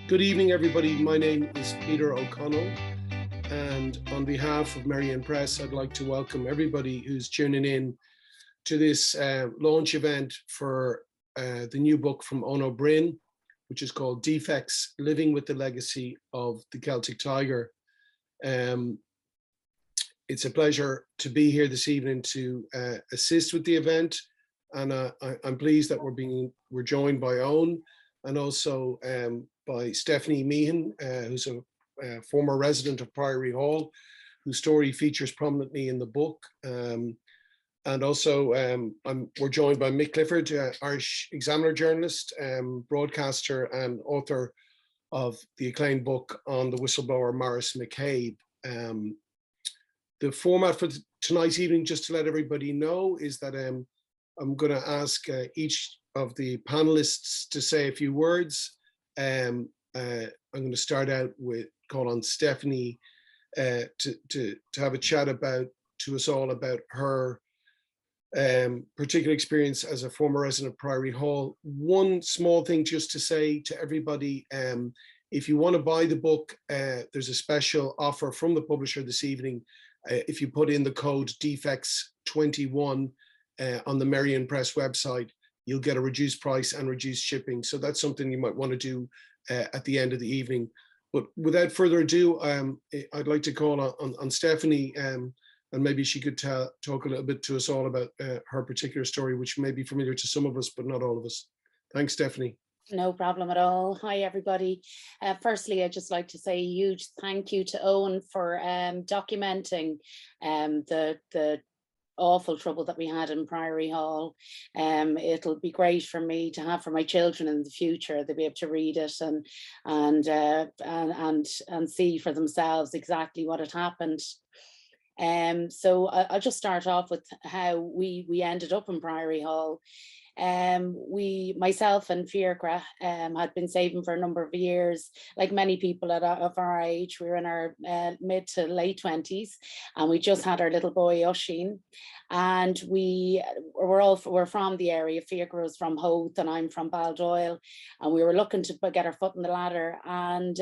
Good evening, everybody. My name is Peter O'Connell, and on behalf of Merrion Press, I'd like to welcome everybody who's tuning in to this launch event for the new book from Owen O'Brien, which is called Defects, Living with the Legacy of the Celtic Tiger. It's a pleasure to be here this evening to assist with the event, and I'm pleased that we're joined by Owen and also by Stephanie Meehan, who's a former resident of Priory Hall, whose story features prominently in the book. And also we're joined by Mick Clifford, Irish Examiner journalist, broadcaster and author of the acclaimed book on the whistleblower Maurice McCabe. The format for tonight's evening, just to let everybody know, is that I'm going to ask each of the panelists to say a few words. I'm going to start out with call on Stephanie to have a chat to us all about her particular experience as a former resident of Priory Hall. One small thing just to say to everybody, if you want to buy the book, there's a special offer from the publisher this evening. If you put in the code Defects21 on the Merrion Press website, you'll get a reduced price and reduced shipping. So that's something you might want to do at the end of the evening. But without further ado, I'd like to call on Stephanie, and maybe she could talk a little bit to us all about her particular story, which may be familiar to some of us, but not all of us. Thanks, Stephanie. No problem at all. Hi, everybody. Firstly, I'd just like to say a huge thank you to Owen for documenting the awful trouble that we had in Priory Hall. It'll be great for me to have for my children in the future. They'll be able to read it and see for themselves exactly what had happened. So I'll just start off with how we ended up in Priory Hall. Myself and Fiacra had been saving for a number of years. Like many people of our age, we were in our mid to late 20s, and we just had our little boy Oisin. And we're from the area. Fiacra was from Howth and I'm from Baldoyle, and we were looking to get our foot in the ladder. And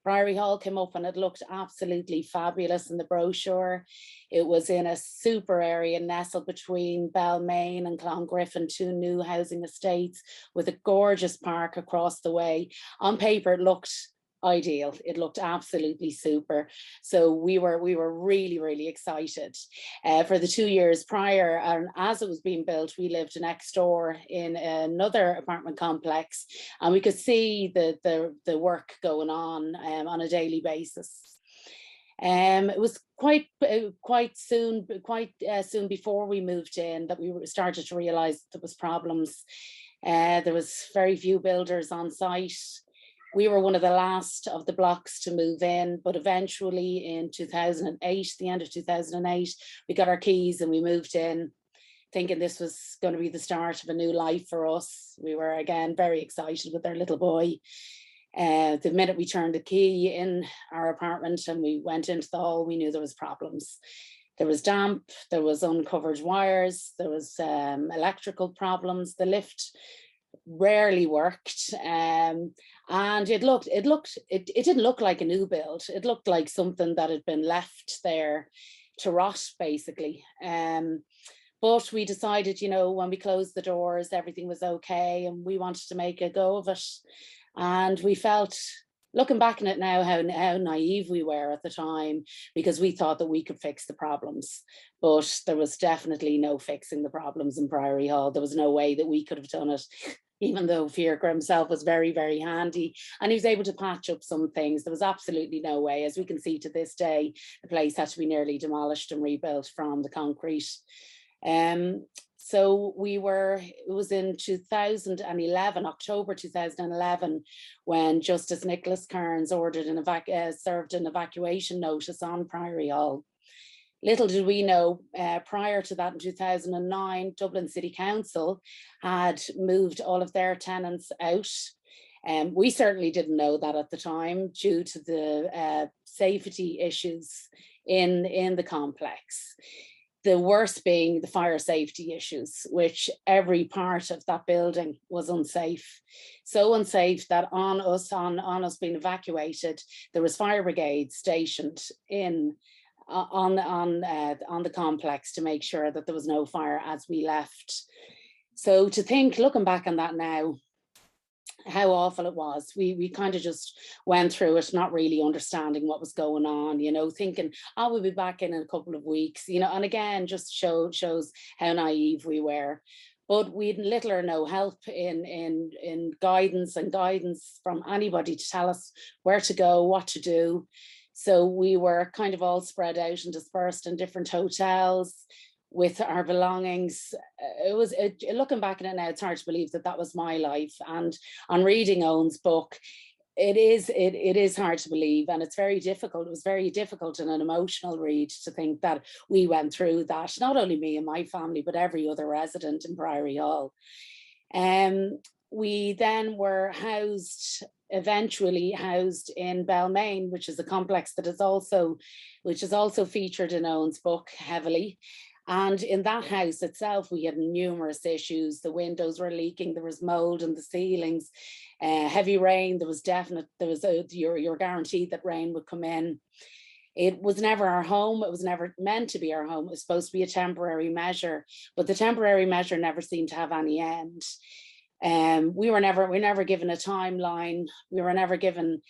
Priory Hall came up, and it looked absolutely fabulous in the brochure. It was in a super area nestled between Balmain and Clongriffin, two new housing estates with a gorgeous park across the way. On paper, it looked ideal. It looked absolutely super. So we were really, really excited. For the 2 years prior, and as it was being built, we lived next door in another apartment complex, and we could see the work going on a daily basis. It was quite soon before we moved in that we started to realize there was problems. There was very few builders on site. We were one of the last of the blocks to move in, but eventually in 2008, the end of 2008, we got our keys and we moved in, thinking this was going to be the start of a new life for us. We were again very excited with our little boy. The minute we turned the key in our apartment and we went into the hall, we knew there was problems. There was damp, there was uncovered wires, there was electrical problems. The lift rarely worked, and it didn't look like a new build. It looked like something that had been left there to rot, basically. But we decided, when we closed the doors, everything was okay, and we wanted to make a go of it. And we felt, looking back on it now, how naive we were at the time, because we thought that we could fix the problems. But there was definitely no fixing the problems in Priory Hall. There was no way that we could have done it, even though Fiacra himself was very, very handy and he was able to patch up some things. There was absolutely no way. As we can see to this day, the place had to be nearly demolished and rebuilt from the concrete. So it was in 2011, October 2011, when Justice Nicholas Kearns served an evacuation notice on Priory Hall. Little did we know, prior to that in 2009, Dublin City Council had moved all of their tenants out. We certainly didn't know that at the time due to the safety issues in the complex. The worst being the fire safety issues, which every part of that building was unsafe. So unsafe that on us being evacuated, there was fire brigades stationed on the complex to make sure that there was no fire as we left. So to think, looking back on that now, how awful it was. We kind of just went through it, not really understanding what was going on, you know, thinking, oh, we'll be back in a couple of weeks, you know, and again, just shows how naive we were. But we had little or no help in guidance from anybody to tell us where to go, what to do. So we were kind of all spread out and dispersed in different hotels with our belongings. Looking back at it now, it's hard to believe that that was my life. And on reading Owen's book, it is hard to believe, and it's very difficult. It was very difficult and an emotional read to think that we went through that, not only me and my family, but every other resident in Priory Hall. We then were eventually housed in Balmain, which is a complex that is also featured in Owen's book heavily. And in that house itself, we had numerous issues. The windows were leaking, there was mold in the ceilings, heavy rain, you're guaranteed that rain would come in. It was never our home. It was never meant to be our home. It was supposed to be a temporary measure, but the temporary measure never seemed to have any end. We were never given a timeline. We were never given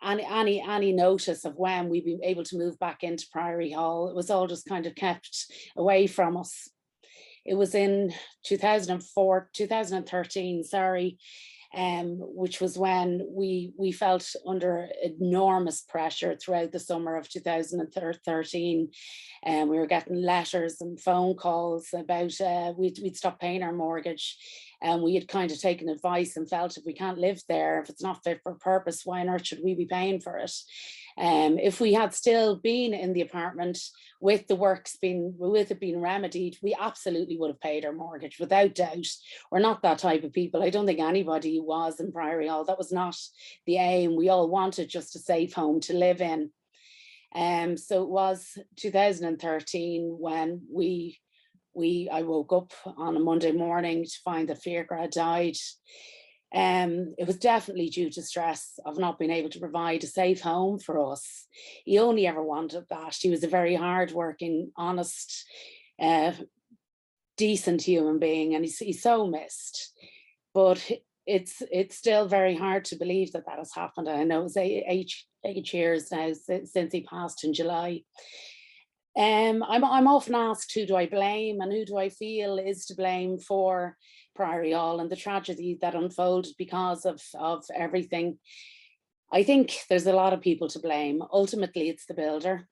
any notice of when we'd be able to move back into Priory Hall. It was all just kind of kept away from us. It was in 2013, which was when we felt under enormous pressure throughout the summer of 2013. We were getting letters and phone calls about we'd stopped paying our mortgage. And we had kind of taken advice and felt if we can't live there, if it's not fit for purpose, why on earth should we be paying for it? If we had still been in the apartment with it being remedied, we absolutely would have paid our mortgage without doubt. We're not that type of people. I don't think anybody was in Priory Hall. That was not the aim. We all wanted just a safe home to live in. So it was 2013 when I woke up on a Monday morning to find that Fiacre had died. It was definitely due to stress of not being able to provide a safe home for us. He only ever wanted that. He was a very hardworking, honest, decent human being, and he's so missed. But it's still very hard to believe that has happened. I know it's eight years now since he passed in July. I'm often asked, who do I blame and who do I feel is to blame for Priory Hall and the tragedy that unfolded because of everything. I think there's a lot of people to blame. Ultimately, it's the builder,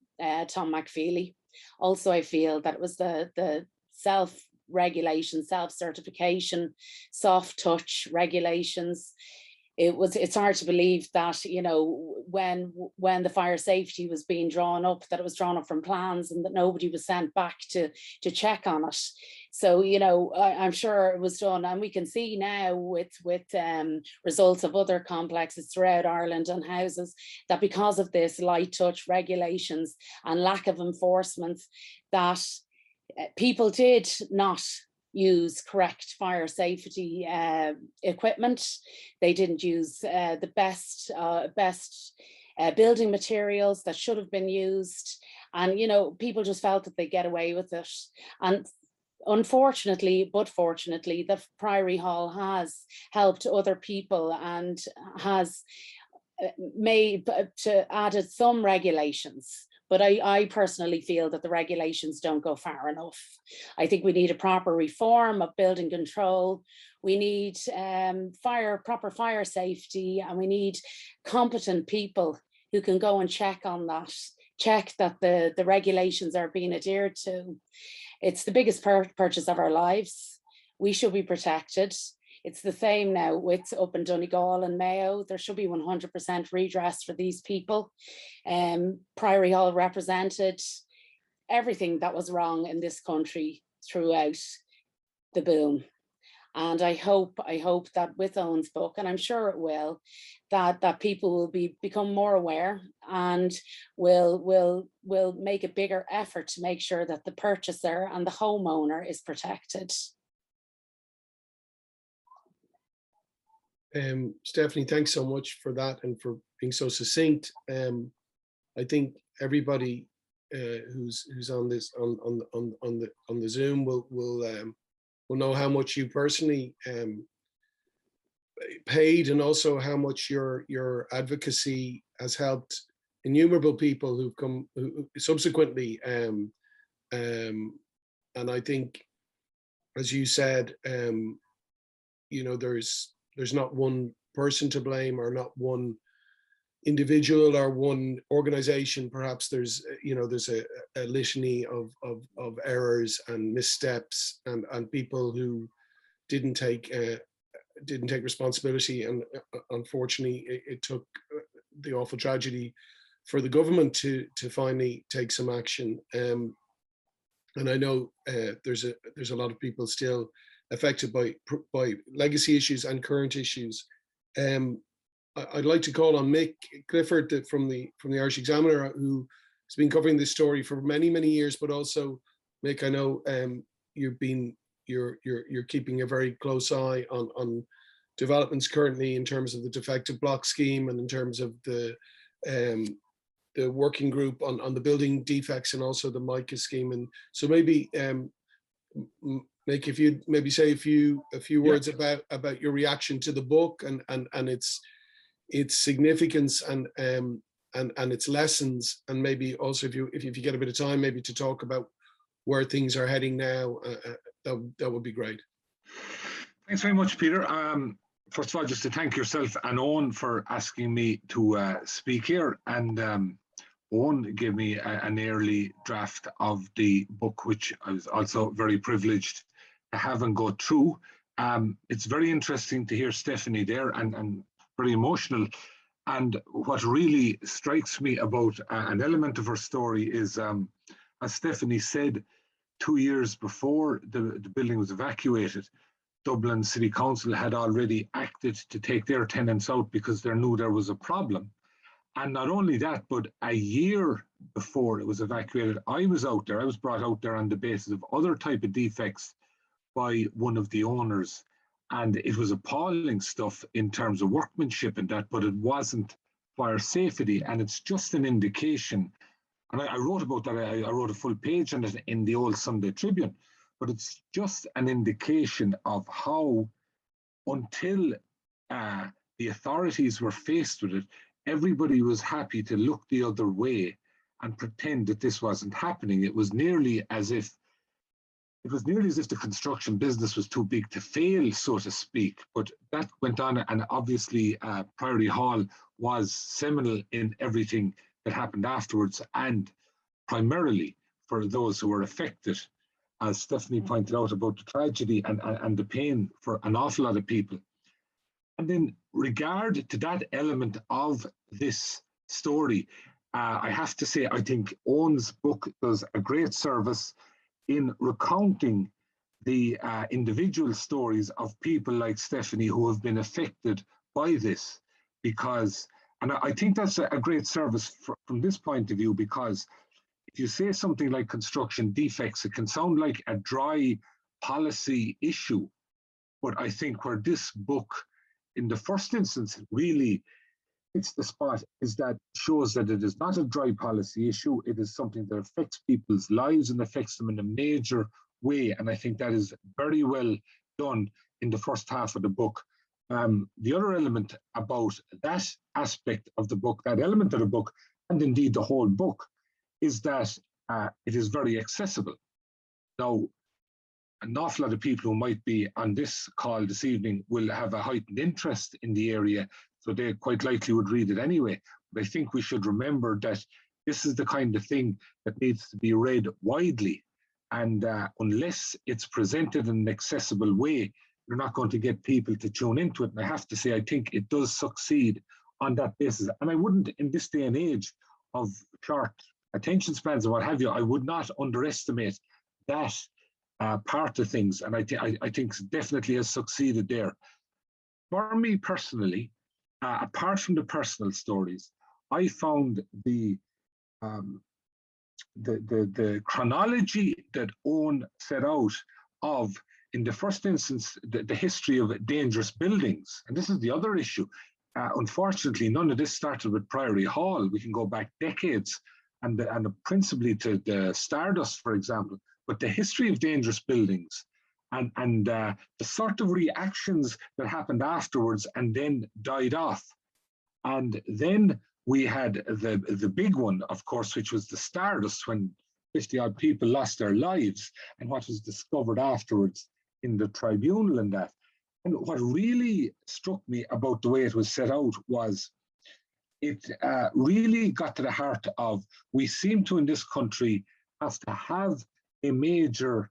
Tom McFeely. Also, I feel that it was the self-regulation, self-certification, soft touch regulations. It's hard to believe that, you know, when the fire safety was being drawn up, that it was drawn up from plans and that nobody was sent back to check on it. So, you know, I'm sure it was done, and we can see now with results of other complexes throughout Ireland and houses that because of this light touch regulations and lack of enforcement, that people did not use correct fire safety equipment. They didn't use the best building materials that should have been used. And, you know, people just felt that they get away with it. And unfortunately, but fortunately, the Priory Hall has helped other people and has added some regulations. But I personally feel that the regulations don't go far enough. I think we need a proper reform of building control. We need proper fire safety, and we need competent people who can go and check on that, check that the regulations are being adhered to. It's the biggest purchase of our lives. We should be protected. It's the same now with up in Donegal and Mayo. There should be 100% redress for these people. Priory Hall represented everything that was wrong in this country throughout the boom. And I hope that with Owen's book, and I'm sure it will, that people will become more aware and will make a bigger effort to make sure that the purchaser and the homeowner is protected. Stephanie, thanks so much for that and for being so succinct. I think everybody who's on this on the Zoom will know how much you personally paid, and also how much your advocacy has helped innumerable people who've come subsequently. And I think, as you said, you know, there's not one person to blame, or not one individual or one organization. Perhaps there's, you know, there's a litany of errors and missteps, and people who didn't take responsibility, and unfortunately it took the awful tragedy for the government to finally take some action. And I know there's a lot of people still affected by legacy issues and current issues. I'd like to call on Mick Clifford from the Irish Examiner, who has been covering this story for many years. But also, Mick, I know you're keeping a very close eye on developments currently in terms of the defective block scheme, and in terms of the working group on the building defects, and also the MICA scheme. And so maybe Mick, if you'd maybe say a few words about your reaction to the book and its significance and its lessons, and maybe also if you get a bit of time, maybe to talk about where things are heading now, that would be great. Thanks very much, Peter. First of all, just to thank yourself and Owen for asking me to speak here. And Owen gave me an early draft of the book, which I was also very privileged to have and go through. It's very interesting to hear Stephanie there, and very emotional. And what really strikes me about an element of her story is, as Stephanie said, 2 years before the building was evacuated, Dublin City Council had already acted to take their tenants out because they knew there was a problem. And not only that, but a year before it was evacuated, I was brought out there on the basis of other type of defects by one of the owners. And it was appalling stuff in terms of workmanship and that, but it wasn't fire safety. And it's just an indication. And I wrote about that. I wrote a full page on it in the old Sunday Tribune. But it's just an indication of how, until the authorities were faced with it, everybody was happy to look the other way and pretend that this wasn't happening. It was nearly as if the construction business was too big to fail, so to speak. But that went on, and obviously Priory Hall was seminal in everything that happened afterwards, and primarily for those who were affected, as Stephanie pointed out, about the tragedy and the pain for an awful lot of people. And in regard to that element of this story, I have to say, I think Owen's book does a great service in recounting the individual stories of people like Stephanie who have been affected by this. Because, and I think that's a great service from this point of view, because if you say something like construction defects, it can sound like a dry policy issue. But I think where this book, in the first instance, really hits the spot is that it shows that it is not a dry policy issue. It is something that affects people's lives and affects them in a major way. And I think that is very well done in the first half of the book. The other element about that aspect of the book, that element of the book, and indeed the whole book, is that it is very accessible. Now, an awful lot of people who might be on this call this evening will have a heightened interest in the area, so they quite likely would read it anyway. But I think we should remember that this is the kind of thing that needs to be read widely. And unless it's presented in an accessible way, you're not going to get people to tune into it. And I have to say, I think it does succeed on that basis. And I wouldn't, in this day and age of short attention spans and what have you, I would not underestimate that part of things, and I think definitely has succeeded there. For me personally, apart from the personal stories, I found the chronology that Owen set out of, in the first instance, the history of dangerous buildings. And this is the other issue. Unfortunately, none of this started with Priory Hall. We can go back decades, and principally to the Stardust, for example. But the history of dangerous buildings and the sort of reactions that happened afterwards and then died off. And then we had the big one, of course, which was the Stardust, when 50-odd people lost their lives, and what was discovered afterwards in the tribunal and that. And what really struck me about the way it was set out was it really got to the heart of, we seem to in this country have to have a major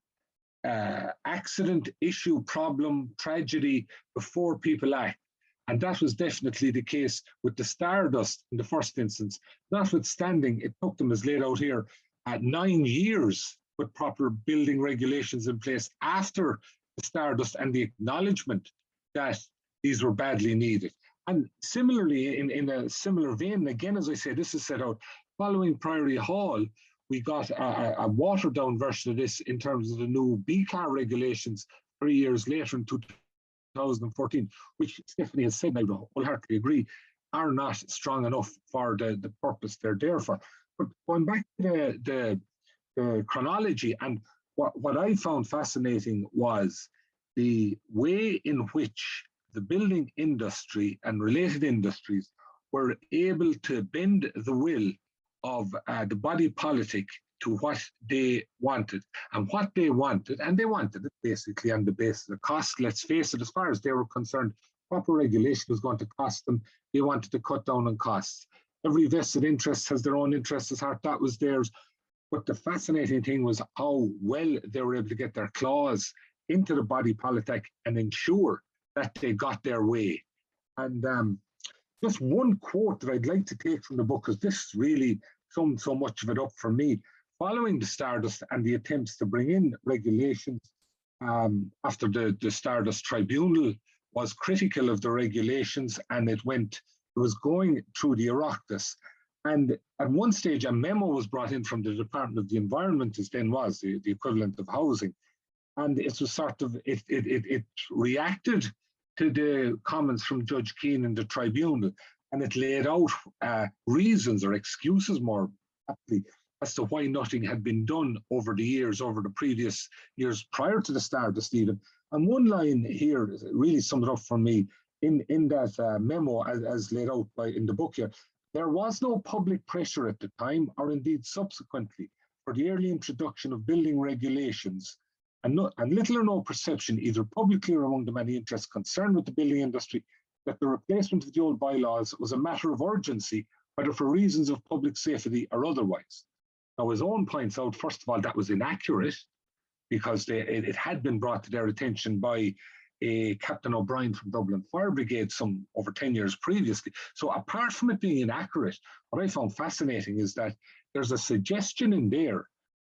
accident, issue, problem, tragedy before people act. And that was definitely the case with the Stardust in the first instance. Notwithstanding, it took them, as laid out here, 9 years with proper building regulations in place after the Stardust and the acknowledgement that these were badly needed. And similarly, in a similar vein, again, as I say, this is set out following Priory Hall. We got a watered-down version of this in terms of the new B-car regulations 3 years later in 2014, which Stephanie has said, and I would wholeheartedly agree, are not strong enough for the purpose they're there for. But going back to the chronology, and what I found fascinating was the way in which the building industry and related industries were able to bend the will of the body politic to what they wanted. And what they wanted, and they wanted it basically on the basis of cost. Let's face it, as far as they were concerned, proper regulation was going to cost them. They wanted to cut down on costs. Every vested interest has their own interest at heart. That was theirs. But the fascinating thing was how well they were able to get their claws into the body politic and ensure that they got their way. And just one quote that I'd like to take from the book, because this really summed so much of it up for me. Following the Stardust and the attempts to bring in regulations after the Stardust Tribunal was critical of the regulations, and it was going through the Oireachtas. And at one stage, a memo was brought in from the Department of the Environment, as then was the equivalent of housing. And it was sort of, it reacted to the comments from Judge Keane in the tribunal, and it laid out reasons or excuses more aptly as to why nothing had been done over the years, over the previous years prior to the Stardust even. And one line here really summed it up for me in that memo as laid out in the book here. There was no public pressure at the time, or indeed subsequently, for the early introduction of building regulations, and little or no perception, either publicly or among the many interests concerned with the building industry, that the replacement of the old bylaws was a matter of urgency, whether for reasons of public safety or otherwise. Now, as Owen points out, first of all, that was inaccurate, because it had been brought to their attention by Captain O'Brien from Dublin Fire Brigade some over 10 years previously. So apart from it being inaccurate, what I found fascinating is that there's a suggestion in there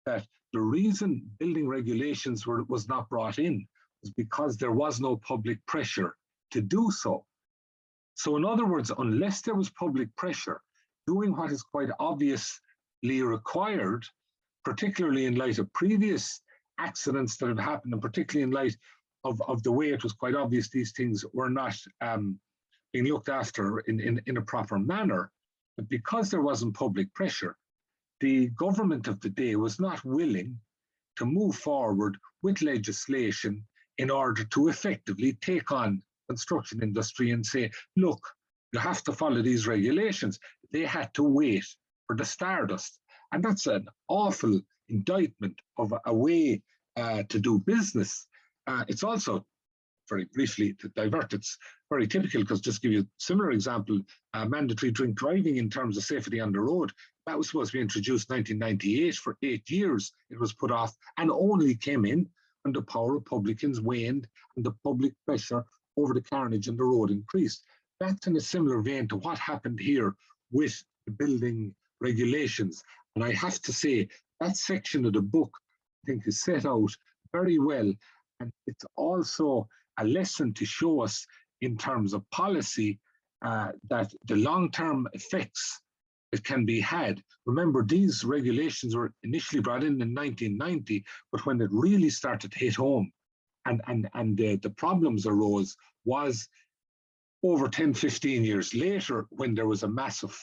that the reason building regulations was not brought in was because there was no public pressure to do so. So in other words, unless there was public pressure, doing what is quite obviously required, particularly in light of previous accidents that have happened, and particularly in light of the way it was quite obvious these things were not being looked after in a proper manner, but because there wasn't public pressure, the government of the day was not willing to move forward with legislation in order to effectively take on construction industry and say, look, you have to follow these regulations. They had to wait for the Stardust. And that's an awful indictment of a way to do business. It's also, very briefly to divert, it's very typical, because just to give you a similar example, mandatory drink driving in terms of safety on the road, that was supposed to be introduced in 1998. For 8 years, it was put off and only came in when the power of Republicans waned and the public pressure over the carnage on the road increased. That's in a similar vein to what happened here with the building regulations. And I have to say, that section of the book, I think, is set out very well. And it's also a lesson to show us in terms of policy that the long-term effects that can be had. Remember, these regulations were initially brought in 1990, but when it really started to hit home and the problems arose was over 10, 15 years later, when there was a massive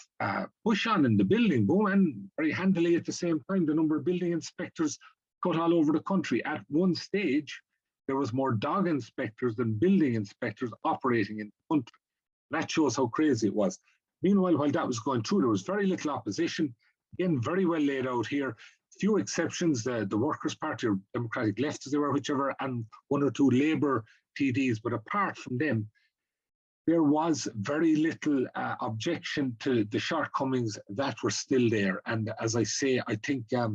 push on in the building boom, and very handily at the same time, the number of building inspectors cut all over the country. At one stage, there was more dog inspectors than building inspectors operating in the country. That shows how crazy it was. Meanwhile, while that was going through, there was very little opposition. Again, very well laid out here. Few exceptions, the Workers' Party or Democratic Left, as they were, whichever, and one or two Labour TDs. But apart from them, there was very little objection to the shortcomings that were still there. And as I say, I think a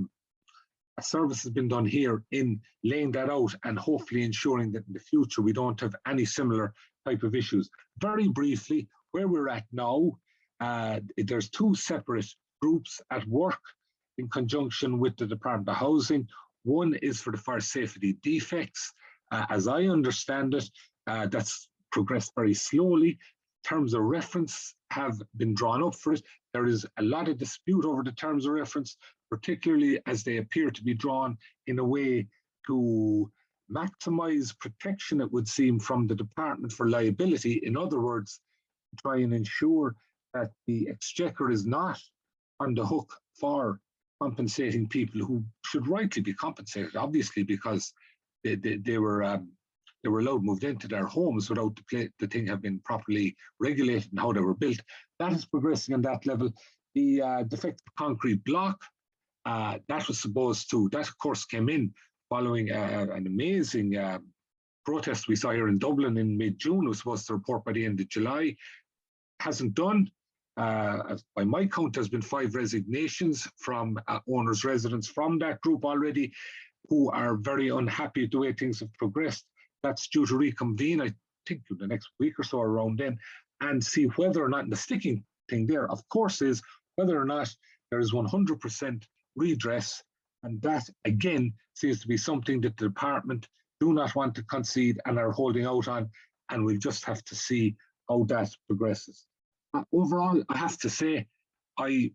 service has been done here in laying that out and hopefully ensuring that in the future we don't have any similar type of issues. Very briefly, where we're at now, there's two separate groups at work in conjunction with the Department of Housing. One is for the fire safety defects. As I understand it, that's progressed very slowly. Terms of reference have been drawn up for it. There is a lot of dispute over the terms of reference, particularly as they appear to be drawn in a way to maximize protection, it would seem, from the Department for liability. In other words, try and ensure that the Exchequer is not on the hook for compensating people who should rightly be compensated, obviously, because they were allowed moved into their homes without the thing have been properly regulated and how they were built. That is progressing on that level. The defective concrete block, that was supposed to, that of course came in following an amazing protest we saw here in Dublin in mid-June. It was supposed to report by the end of July. Hasn't done. By my count, there's been 5 resignations from owners, residents from that group already, who are very unhappy with the way things have progressed. That's due to reconvene, I think, in the next week or so around then, and see whether or not, and the sticking thing there, of course, is whether or not there is 100% redress. And that, again, seems to be something that the department do not want to concede and are holding out on, and we'll just have to see how that progresses. Overall, I have to say, let me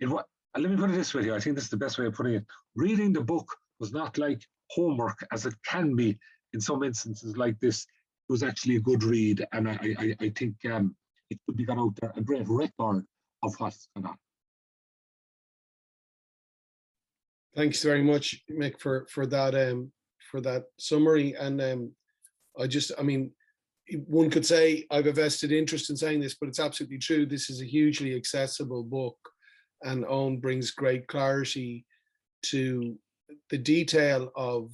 put it this way here, I think this is the best way of putting it. Reading the book was not like homework as it can be in some instances like this. It was actually a good read, and I think it could be got out there, a great record of what's going on. Thanks very much, Mick, for that summary. And I mean, one could say I've a vested interest in saying this, but it's absolutely true. This is a hugely accessible book, and Owen brings great clarity to the detail of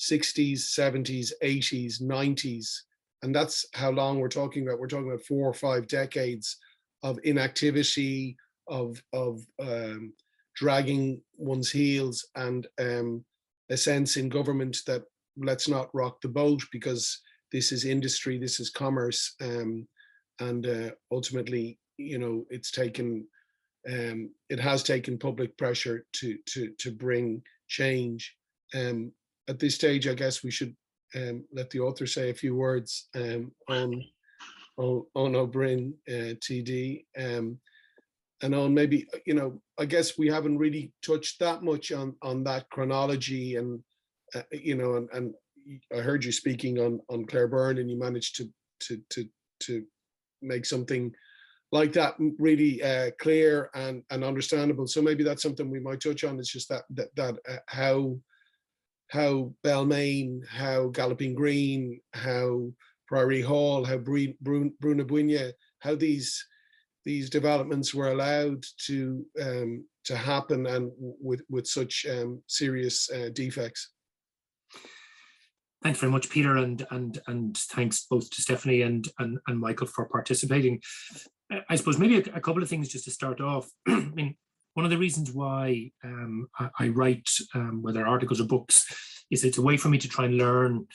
60s, 70s, 80s, 90s. And that's how long we're talking about. We're talking about 4 or 5 decades of inactivity, of dragging one's heels, and a sense in government that let's not rock the boat because this is industry, this is commerce, and ultimately, you know, it has taken public pressure to bring change. At this stage, I guess we should let the author say a few words on O'Brien, TD, and on maybe, you know, I guess we haven't really touched that much on that chronology, and you know, and I heard you speaking on Claire Byrne, and you managed to make something like that really clear and understandable. So maybe that's something we might touch on. It's just that how Balmain, how Galloping Green, how Priory Hall, how Bruna, how these developments were allowed to happen, and with such serious defects. Thanks very much, Peter, and thanks both to Stephanie and Michael for participating. I suppose maybe a couple of things just to start off. I mean, one of the reasons why I write, whether articles or books, is it's a way for me to try and learn,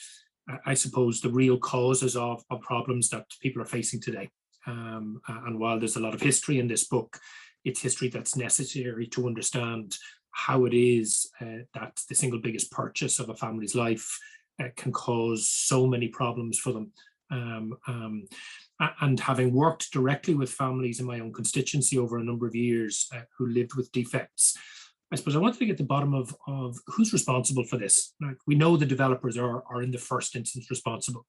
I suppose, the real causes of problems that people are facing today. And while there's a lot of history in this book, it's history that's necessary to understand how it is that the single biggest purchase of a family's life can cause so many problems for them. And having worked directly with families in my own constituency over a number of years who lived with defects, I suppose I wanted to get to the bottom of who's responsible for this. Like, we know the developers are in the first instance responsible.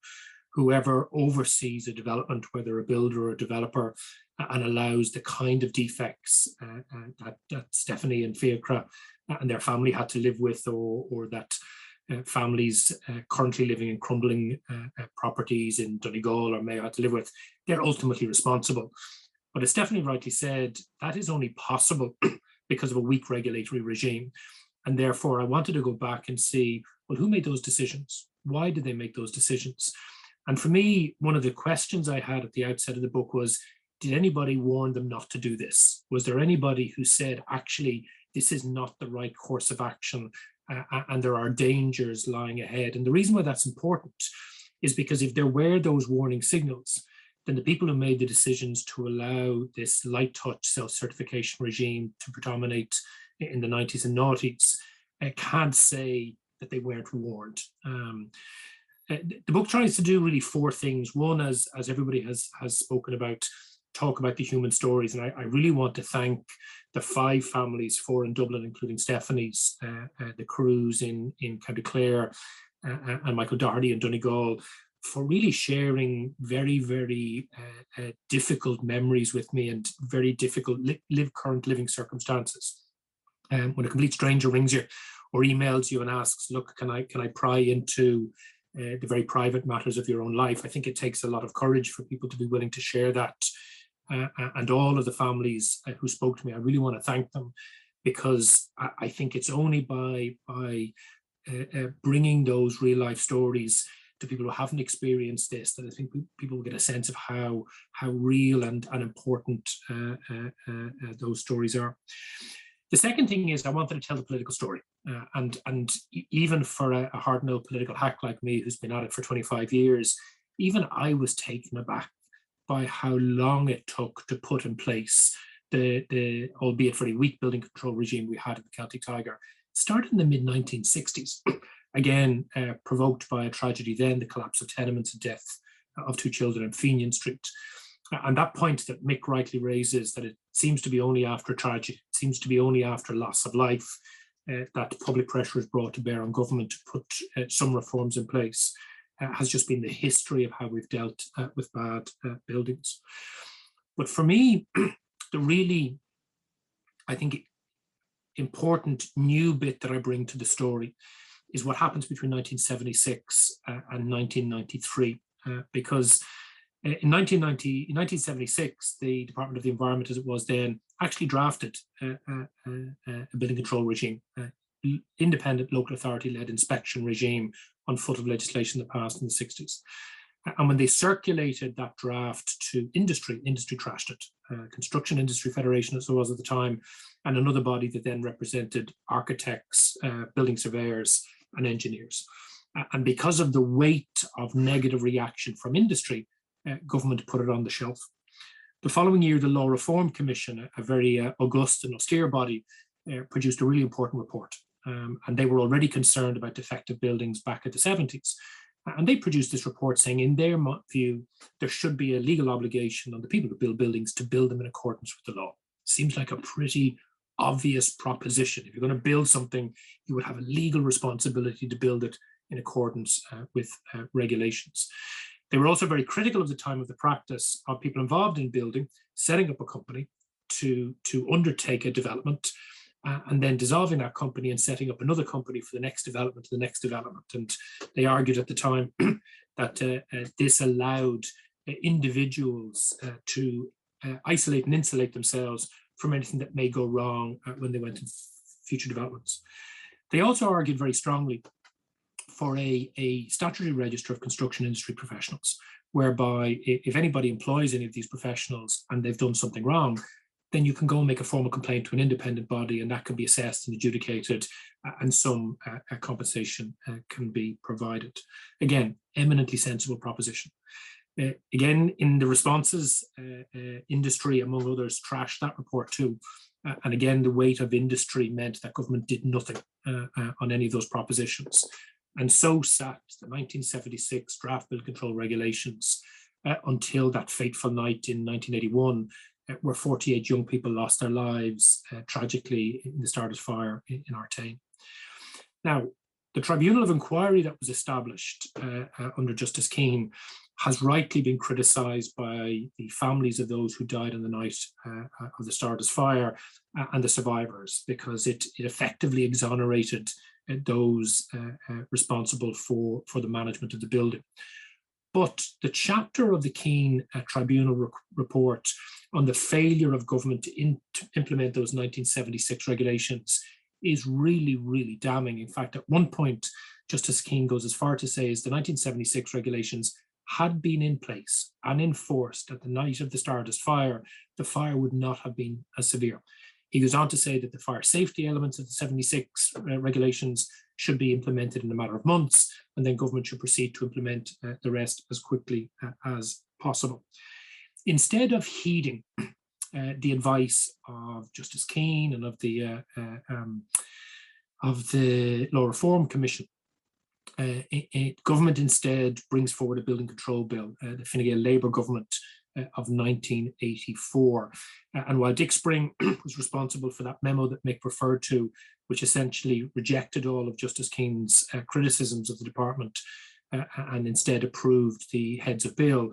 Whoever oversees a development, whether a builder or a developer, and allows the kind of defects that Stephanie and Fiacra and their family had to live with, or that families currently living in crumbling properties in Donegal or Mayo had to live with, they're ultimately responsible. But as Stephanie rightly said, that is only possible because of a weak regulatory regime. And therefore, I wanted to go back and see, well, who made those decisions? Why did they make those decisions? And for me, one of the questions I had at the outset of the book was, did anybody warn them not to do this? Was there anybody who said, actually, this is not the right course of action and there are dangers lying ahead? And the reason why that's important is because if there were those warning signals, then the people who made the decisions to allow this light touch self-certification regime to predominate in the 90s and noughties can't say that they weren't warned. The book tries to do really four things. One, as everybody has spoken about, talk about the human stories. And I really want to thank the 5 families, 4 in Dublin, including Stephanie's, the Crews in County Clare, and Michael Doherty in Donegal, for really sharing very, very difficult memories with me and very difficult current living circumstances. When a complete stranger rings you or emails you and asks, look, can I pry into the very private matters of your own life? I think it takes a lot of courage for people to be willing to share that. And all of the families who spoke to me, I really want to thank them, because I think it's only by bringing those real life stories to people who haven't experienced this that I think people will get a sense of how real and important those stories are. The second thing is I wanted to tell the political story. And even for a hard-nosed political hack like me, who's been at it for 25 years, even I was taken aback by how long it took to put in place the albeit very weak building control regime we had at the Celtic Tiger. It started in the mid-1960s, again, provoked by a tragedy then, the collapse of tenements and death of 2 children in Féin Street. And that point that Mick rightly raises, that it seems to be only after tragedy, it seems to be only after loss of life that public pressure is brought to bear on government to put some reforms in place, has just been the history of how we've dealt with bad buildings. But for me, the really, I think, important new bit that I bring to the story is what happens between 1976 and 1993, because in 1976, the Department of the Environment, as it was then, actually drafted a building control regime, independent local authority-led inspection regime on foot of legislation that passed in the 60s. And when they circulated that draft to industry trashed it. Construction Industry Federation, as it was at the time, and another body that then represented architects, building surveyors, and engineers. And because of the weight of negative reaction from industry, government put it on the shelf. The following year, the Law Reform Commission, a very august and austere body, produced a really important report. And they were already concerned about defective buildings back at the 70s. And they produced this report saying, in their view, there should be a legal obligation on the people who build buildings to build them in accordance with the law. Seems like a pretty obvious proposition. If you're going to build something, you would have a legal responsibility to build it in accordance with regulations. They were also very critical of the time of the practice of people involved in building, setting up a company to undertake a development, and then dissolving that company and setting up another company for the next development, And they argued at the time that this allowed individuals to isolate and insulate themselves from anything that may go wrong when they went into future developments. They also argued very strongly for a statutory register of construction industry professionals, whereby if anybody employs any of these professionals and they've done something wrong, then you can go and make a formal complaint to an independent body, and that can be assessed and adjudicated, and some compensation can be provided. Again, eminently sensible proposition. Again, in the responses, industry, among others, trashed that report too, And again, the weight of industry meant that government did nothing on any of those propositions. And so sat the 1976 draft building control regulations until that fateful night in 1981, where 48 young people lost their lives tragically in the Stardust fire in Artane. Now, the Tribunal of Inquiry that was established under Justice Keane has rightly been criticised by the families of those who died on the night of the Stardust fire and the survivors, because it effectively exonerated those responsible for the management of the building. But the chapter of the Keane Tribunal report on the failure of government to implement those 1976 regulations is really, really damning. In fact, at one point, Justice Keane goes as far to say is the 1976 regulations had been in place and enforced at the night of the Stardust fire, the fire would not have been as severe. He goes on to say that the fire safety elements of the 76 regulations should be implemented in a matter of months, and then government should proceed to implement the rest as quickly as possible. Instead of heeding the advice of Justice Keane and of the Law Reform Commission, government instead brings forward a building control bill, the Fine Gael Labour government of 1984. And while Dick Spring was responsible for that memo that Mick referred to, which essentially rejected all of Justice Keane's criticisms of the department and instead approved the heads of bill,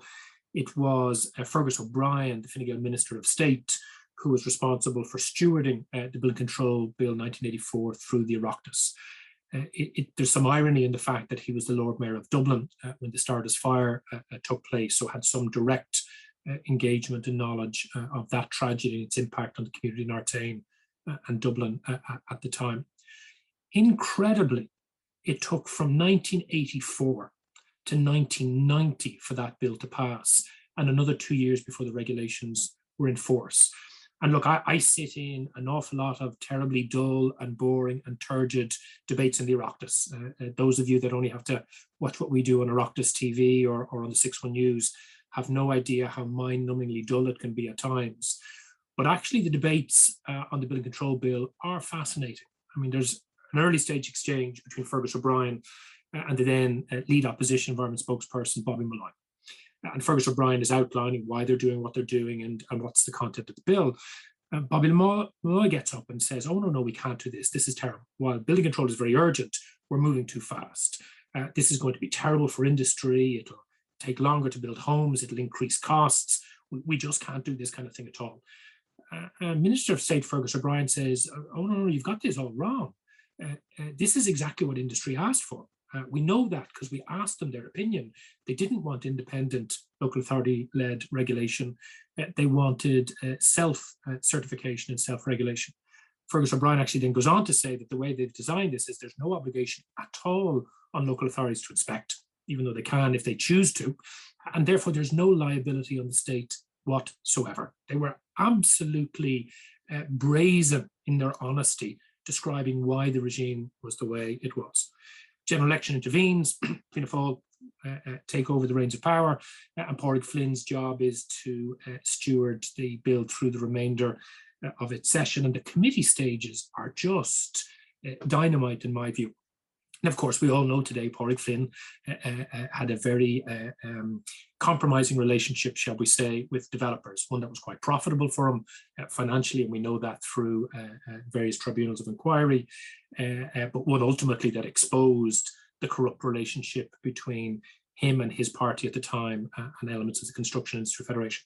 it was Fergus O'Brien, the Fine Gael Minister of State, who was responsible for stewarding the Building Control Bill 1984 through the Oireachtas. There's some irony in the fact that he was the Lord Mayor of Dublin when the Stardust fire took place, so had some direct engagement and knowledge of that tragedy and its impact on the community in Artane and Dublin at the time. Incredibly, it took from 1984 to 1990 for that bill to pass, and another 2 years before the regulations were in force. And look, I sit in an awful lot of terribly dull and boring and turgid debates in the Oireachtas. Those of you that only have to watch what we do on Oireachtas TV or on the 6-1 News have no idea how mind-numbingly dull it can be at times. But actually the debates on the Building Control Bill are fascinating. I mean, there's an early stage exchange between Fergus O'Brien and the then lead opposition environment spokesperson, Bobby Malloy. And Fergus O'Brien is outlining why they're doing what they're doing and what's the content of the bill. Bobby Malloy gets up and says, oh, no, we can't do this. This is terrible. While building control is very urgent, we're moving too fast. This is going to be terrible for industry. It'll take longer to build homes. It'll increase costs. We just can't do this kind of thing at all. Minister of State Fergus O'Brien says, oh, no, you've got this all wrong. This is exactly what industry asked for. We know that because we asked them their opinion. They didn't want independent local authority-led regulation. They wanted self-certification and self-regulation. Fergus O'Brien actually then goes on to say that the way they've designed this is there's no obligation at all on local authorities to inspect, even though they can if they choose to. And therefore, there's no liability on the state whatsoever. They were absolutely brazen in their honesty, describing why the regime was the way it was. General election intervenes, Fianna Fáil take over the reins of power, and Pádraig Flynn's job is to steward the bill through the remainder of its session, and the committee stages are just dynamite in my view. And of course, we all know today Pádraig Flynn had a very compromising relationship, shall we say, with developers, one that was quite profitable for him financially, and we know that through various tribunals of inquiry, but one ultimately that exposed the corrupt relationship between him and his party at the time and elements of the Construction Industry Federation.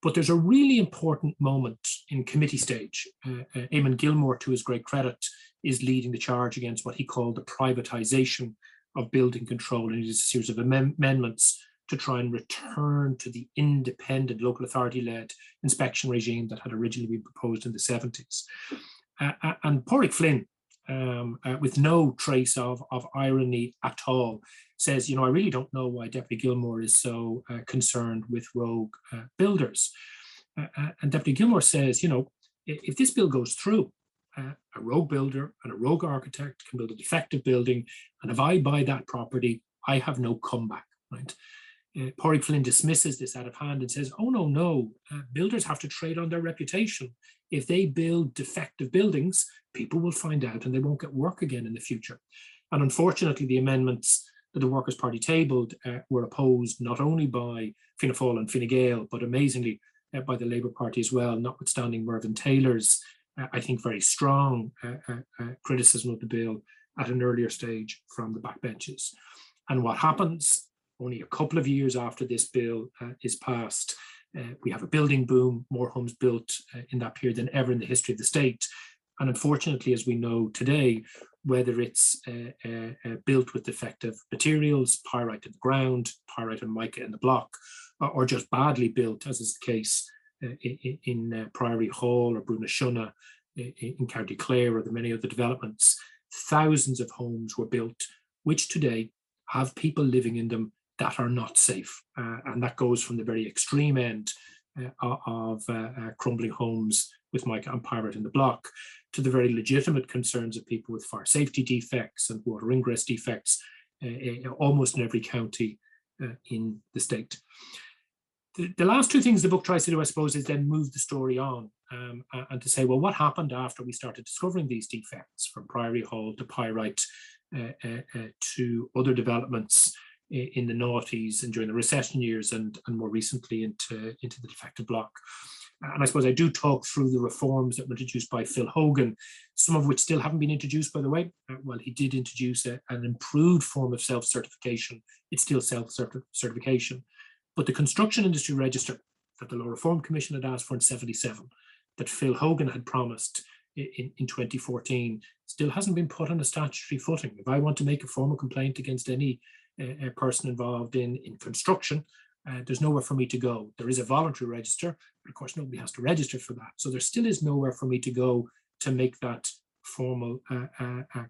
But there's a really important moment in committee stage. Eamon Gilmore, to his great credit, is leading the charge against what he called the privatization of building control, and it is a series of amendments to try and return to the independent local authority-led inspection regime that had originally been proposed in the 70s. And Pádraig Flynn, with no trace of irony at all, says, I really don't know why Deputy Gilmore is so concerned with rogue builders. And Deputy Gilmore says, if this bill goes through, a rogue builder and a rogue architect can build a defective building, and if I buy that property, I have no comeback, right? Pádraig Flynn dismisses this out of hand and says, oh, no, builders have to trade on their reputation. If they build defective buildings, people will find out and they won't get work again in the future. And unfortunately, the amendments that the Workers' Party tabled were opposed not only by Fianna Fáil and Fine Gael, but amazingly by the Labour Party as well, notwithstanding Mervyn Taylor's, I think, very strong criticism of the bill at an earlier stage from the backbenches. And what happens only a couple of years after this bill is passed, we have a building boom, more homes built in that period than ever in the history of the state. And unfortunately, as we know today, whether it's built with defective materials, pyrite in the ground, pyrite and mica in the block, or just badly built, as is the case in Priory Hall or Brunashuna in County Clare or the many other developments, thousands of homes were built, which today have people living in them that are not safe. And that goes from the very extreme end of crumbling homes with mica and pyrite in the block to the very legitimate concerns of people with fire safety defects and water ingress defects almost in every county in the state. The last two things the book tries to do, I suppose, is then move the story on and to say, well, what happened after we started discovering these defects, from Priory Hall to pyrite to other developments in the noughties and during the recession years and more recently into the defective block. And I suppose I do talk through the reforms that were introduced by Phil Hogan, some of which still haven't been introduced, by the way. Well, he did introduce an improved form of self-certification. It's still self-certification. But the Construction Industry Register that the Law Reform Commission had asked for in '77, that Phil Hogan had promised in 2014, still hasn't been put on a statutory footing. If I want to make a formal complaint against any person involved in construction, there's nowhere for me to go. There is a voluntary register, but of course nobody has to register for that. So there still is nowhere for me to go to make that formal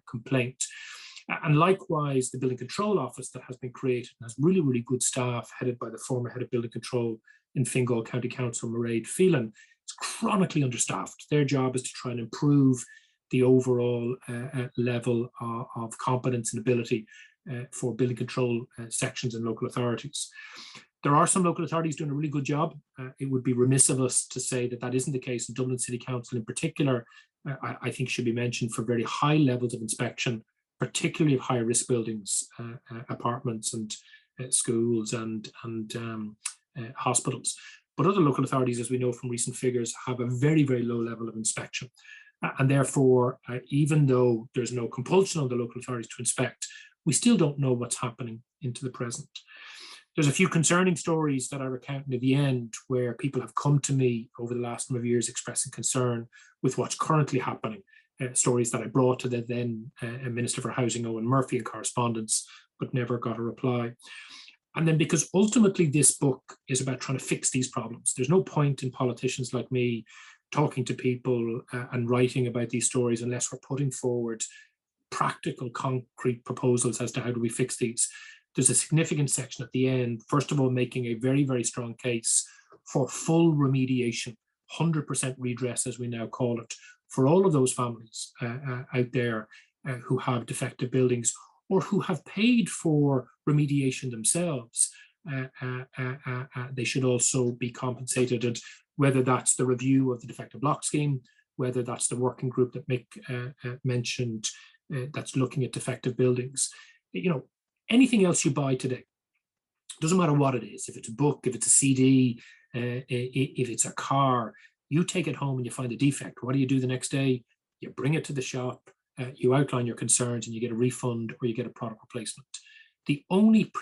complaint. And likewise, the Building Control Office that has been created and has really, really good staff, headed by the former head of Building Control in Fingal County Council, Mairead Phelan, is chronically understaffed. Their job is to try and improve the overall level of competence and ability for building control sections and local authorities. There are some local authorities doing a really good job. It would be remiss of us to say that that isn't the case. In Dublin City Council in particular, I think should be mentioned for very high levels of inspection, particularly of high risk buildings, apartments and schools and hospitals. But other local authorities, as we know from recent figures, have a very, very low level of inspection. And therefore, even though there's no compulsion on the local authorities to inspect, we still don't know what's happening into the present. There's a few concerning stories that I recount near the end where people have come to me over the last number of years expressing concern with what's currently happening. Stories that I brought to the then Minister for Housing, Owen Murphy, in correspondence, but never got a reply. And then because ultimately this book is about trying to fix these problems, there's no point in politicians like me talking to people and writing about these stories unless we're putting forward practical, concrete proposals as to how do we fix these. There's a significant section at the end, first of all, making a very, very strong case for full remediation, 100% redress, as we now call it, for all of those families out there who have defective buildings or who have paid for remediation themselves. They should also be compensated, and whether that's the review of the defective block scheme, whether that's the working group that Mick mentioned that's looking at defective buildings. You know, anything else you buy today, doesn't matter what it is, if it's a book, if it's a CD, if it's a car, you take it home and you find a defect. What do you do the next day? You bring it to the shop, you outline your concerns and you get a refund or you get a product replacement. The only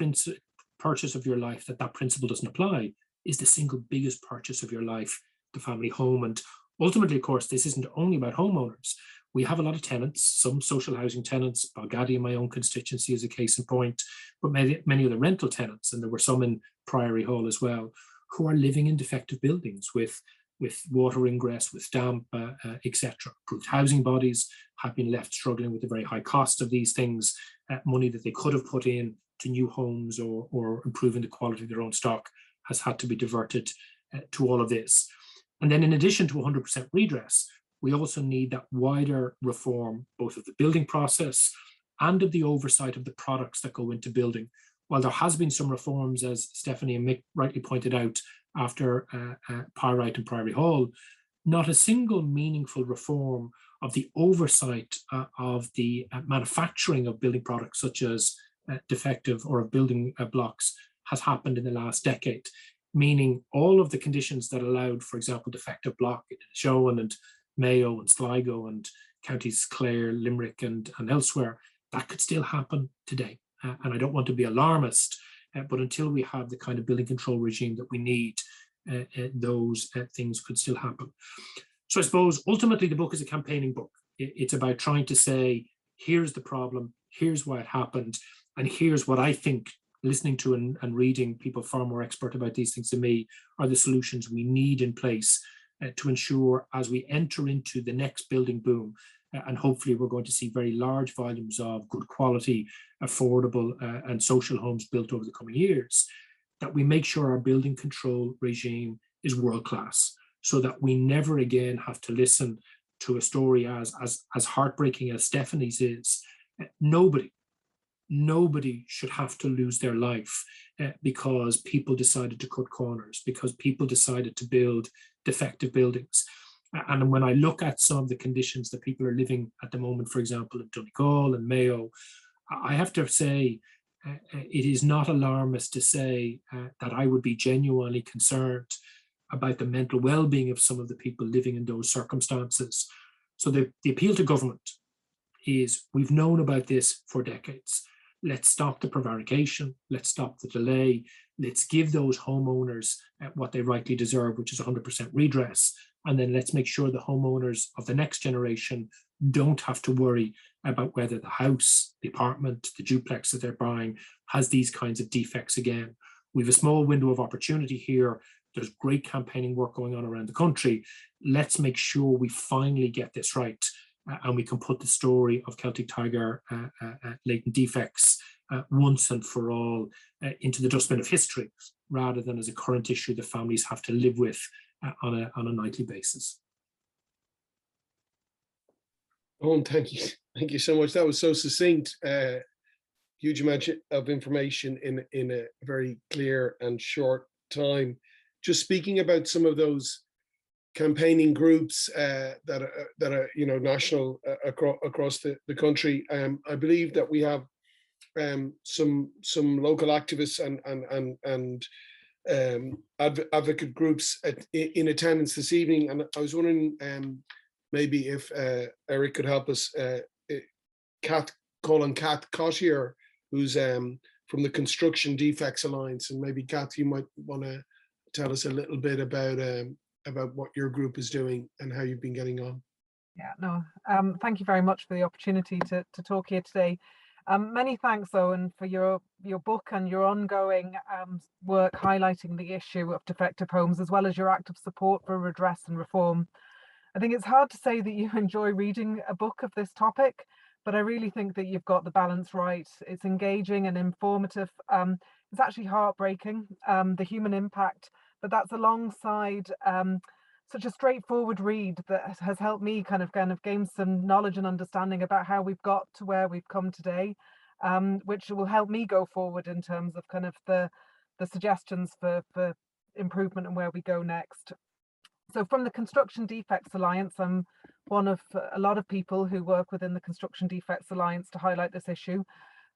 purchase of your life that principle doesn't apply is the single biggest purchase of your life, the family home. And ultimately, of course, this isn't only about homeowners. We have a lot of tenants, some social housing tenants, Balgady in my own constituency is a case in point, but many other rental tenants, and there were some in Priory Hall as well, who are living in defective buildings with water ingress, with damp, etc. Approved housing bodies have been left struggling with the very high cost of these things, money that they could have put in to new homes or improving the quality of their own stock has had to be diverted to all of this. And then in addition to 100% redress, we also need that wider reform, both of the building process and of the oversight of the products that go into building. while there has been some reforms, as Stephanie and Mick rightly pointed out, after Pyrite and Priory Hall, not a single meaningful reform of the oversight of the manufacturing of building products such as defective or of building blocks has happened in the last decade, meaning all of the conditions that allowed, for example, defective block in Eoin and Mayo and Sligo and counties Clare, Limerick and elsewhere, that could still happen today. And I don't want to be alarmist, but until we have the kind of building control regime that we need, those things could still happen. So I suppose ultimately the book is a campaigning book. It's about trying to say, here's the problem, here's why it happened, and here's what I think, listening to and reading people far more expert about these things than me, are the solutions we need in place to ensure as we enter into the next building boom, and hopefully we're going to see very large volumes of good quality, affordable and social homes built over the coming years, that we make sure our building control regime is world-class, so that we never again have to listen to a story as heartbreaking as Stephanie's is. Nobody should have to lose their life because people decided to cut corners, because people decided to build defective buildings. And when I look at some of the conditions that people are living at the moment, for example, in Donegal and Mayo, I have to say, it is not alarmist to say that I would be genuinely concerned about the mental well-being of some of the people living in those circumstances. So the appeal to government is, we've known about this for decades. Let's stop the prevarication, let's stop the delay, let's give those homeowners what they rightly deserve, which is 100% redress. And then let's make sure the homeowners of the next generation don't have to worry about whether the house, the apartment, the duplex that they're buying has these kinds of defects again. We have a small window of opportunity here. There's great campaigning work going on around the country. Let's make sure we finally get this right, and we can put the story of Celtic Tiger latent defects once and for all into the dustbin of history, rather than as a current issue that families have to live with on a nightly basis. Owen, thank you so much. That was so succinct. Huge amount of information in a very clear and short time. Just speaking about some of those campaigning groups that are national across the country. I believe that we have some local activists and advocate groups in attendance this evening, and I was wondering maybe if Eric could help us. Kath Cottier, who's from the Construction Defects Alliance, and maybe Kath, you might want to tell us a little bit about what your group is doing and how you've been getting on. Yeah, no, thank you very much for the opportunity to talk here today. Many thanks, Owen, for your book and your ongoing work highlighting the issue of defective homes, as well as your active support for redress and reform. I think it's hard to say that you enjoy reading a book of this topic, but I really think that you've got the balance right. It's engaging and informative. It's actually heartbreaking, the human impact, but that's alongside such a straightforward read that has helped me kind of gain some knowledge and understanding about how we've got to where we've come today, which will help me go forward in terms of kind of the suggestions for improvement and where we go next. So from the Construction Defects Alliance, I'm one of a lot of people who work within the Construction Defects Alliance to highlight this issue.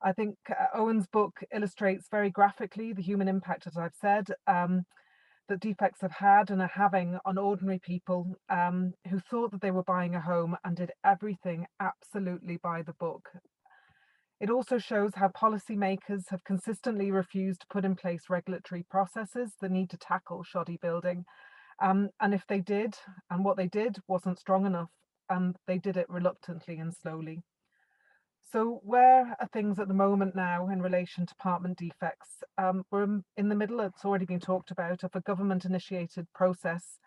I think Owen's book illustrates very graphically the human impact, as I've said, that defects have had and are having on ordinary people who thought that they were buying a home and did everything absolutely by the book. It also shows how policymakers have consistently refused to put in place regulatory processes that need to tackle shoddy building. And if they did, and what they did wasn't strong enough, they did it reluctantly and slowly. So where are things at the moment now in relation to apartment defects? We're in the middle, it's already been talked about, of a government-initiated process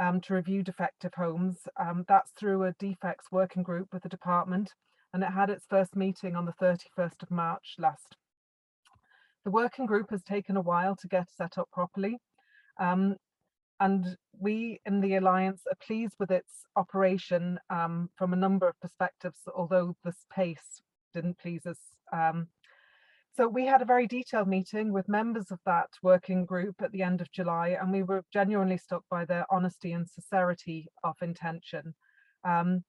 to review defective homes. That's through a defects working group with the department, and it had its first meeting on the 31st of March last. The working group has taken a while to get set up properly. And we in the Alliance are pleased with its operation from a number of perspectives, although this pace didn't please us. So we had a very detailed meeting with members of that working group at the end of July, and we were genuinely struck by their honesty and sincerity of intention. The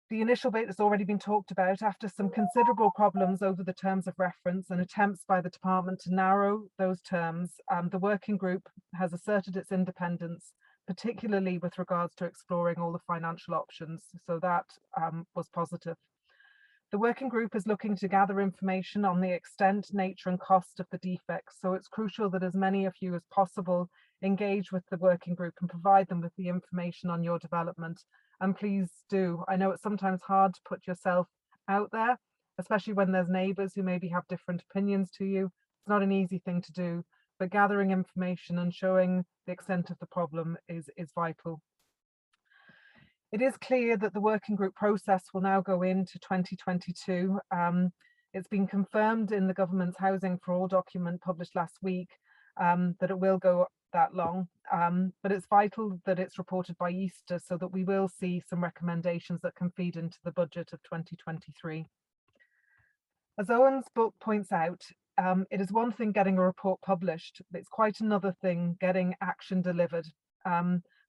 initial bit has already been talked about. After some considerable problems over the terms of reference and attempts by the department to narrow those terms, the working group has asserted its independence, particularly with regards to exploring all the financial options. So that was positive. The working group is looking to gather information on the extent, nature and cost of the defects. So it's crucial that as many of you as possible engage with the working group and provide them with the information on your development. And please do. I know it's sometimes hard to put yourself out there, especially when there's neighbours who maybe have different opinions to you. It's not an easy thing to do, but gathering information and showing the extent of the problem is vital. It is clear that the working group process will now go into 2022. It's been confirmed in the government's Housing for All document published last week that it will go that long, but it's vital that it's reported by Easter so that we will see some recommendations that can feed into the budget of 2023. As Owen's book points out, it is one thing getting a report published, but it's quite another thing getting action delivered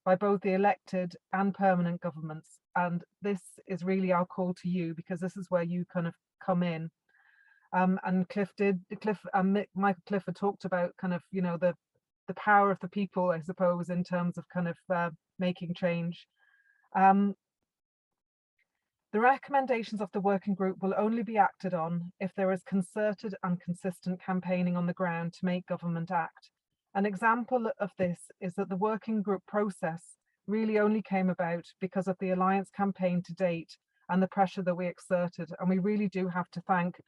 by both the elected and permanent governments. And this is really our call to you, because this is where you kind of come in. And Michael Clifford talked about kind of, you know, the power of the people, I suppose, in terms of kind of making change. The recommendations of the working group will only be acted on if there is concerted and consistent campaigning on the ground to make government act. An example of this is that the working group process really only came about because of the Alliance campaign to date and the pressure that we exerted. And we really do have to thank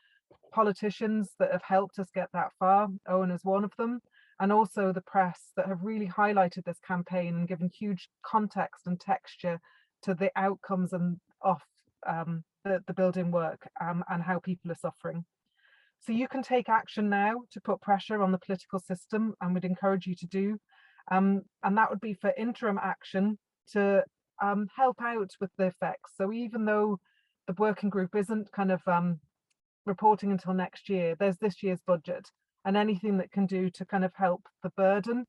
politicians that have helped us get that far. Owen is one of them. And also the press that have really highlighted this campaign and given huge context and texture to the outcomes and of the building work and how people are suffering. So you can take action now to put pressure on the political system, and we'd encourage you to do. And that would be for interim action to help out with the effects. So even though the working group isn't kind of reporting until next year, there's this year's budget, and anything that can do to kind of help the burden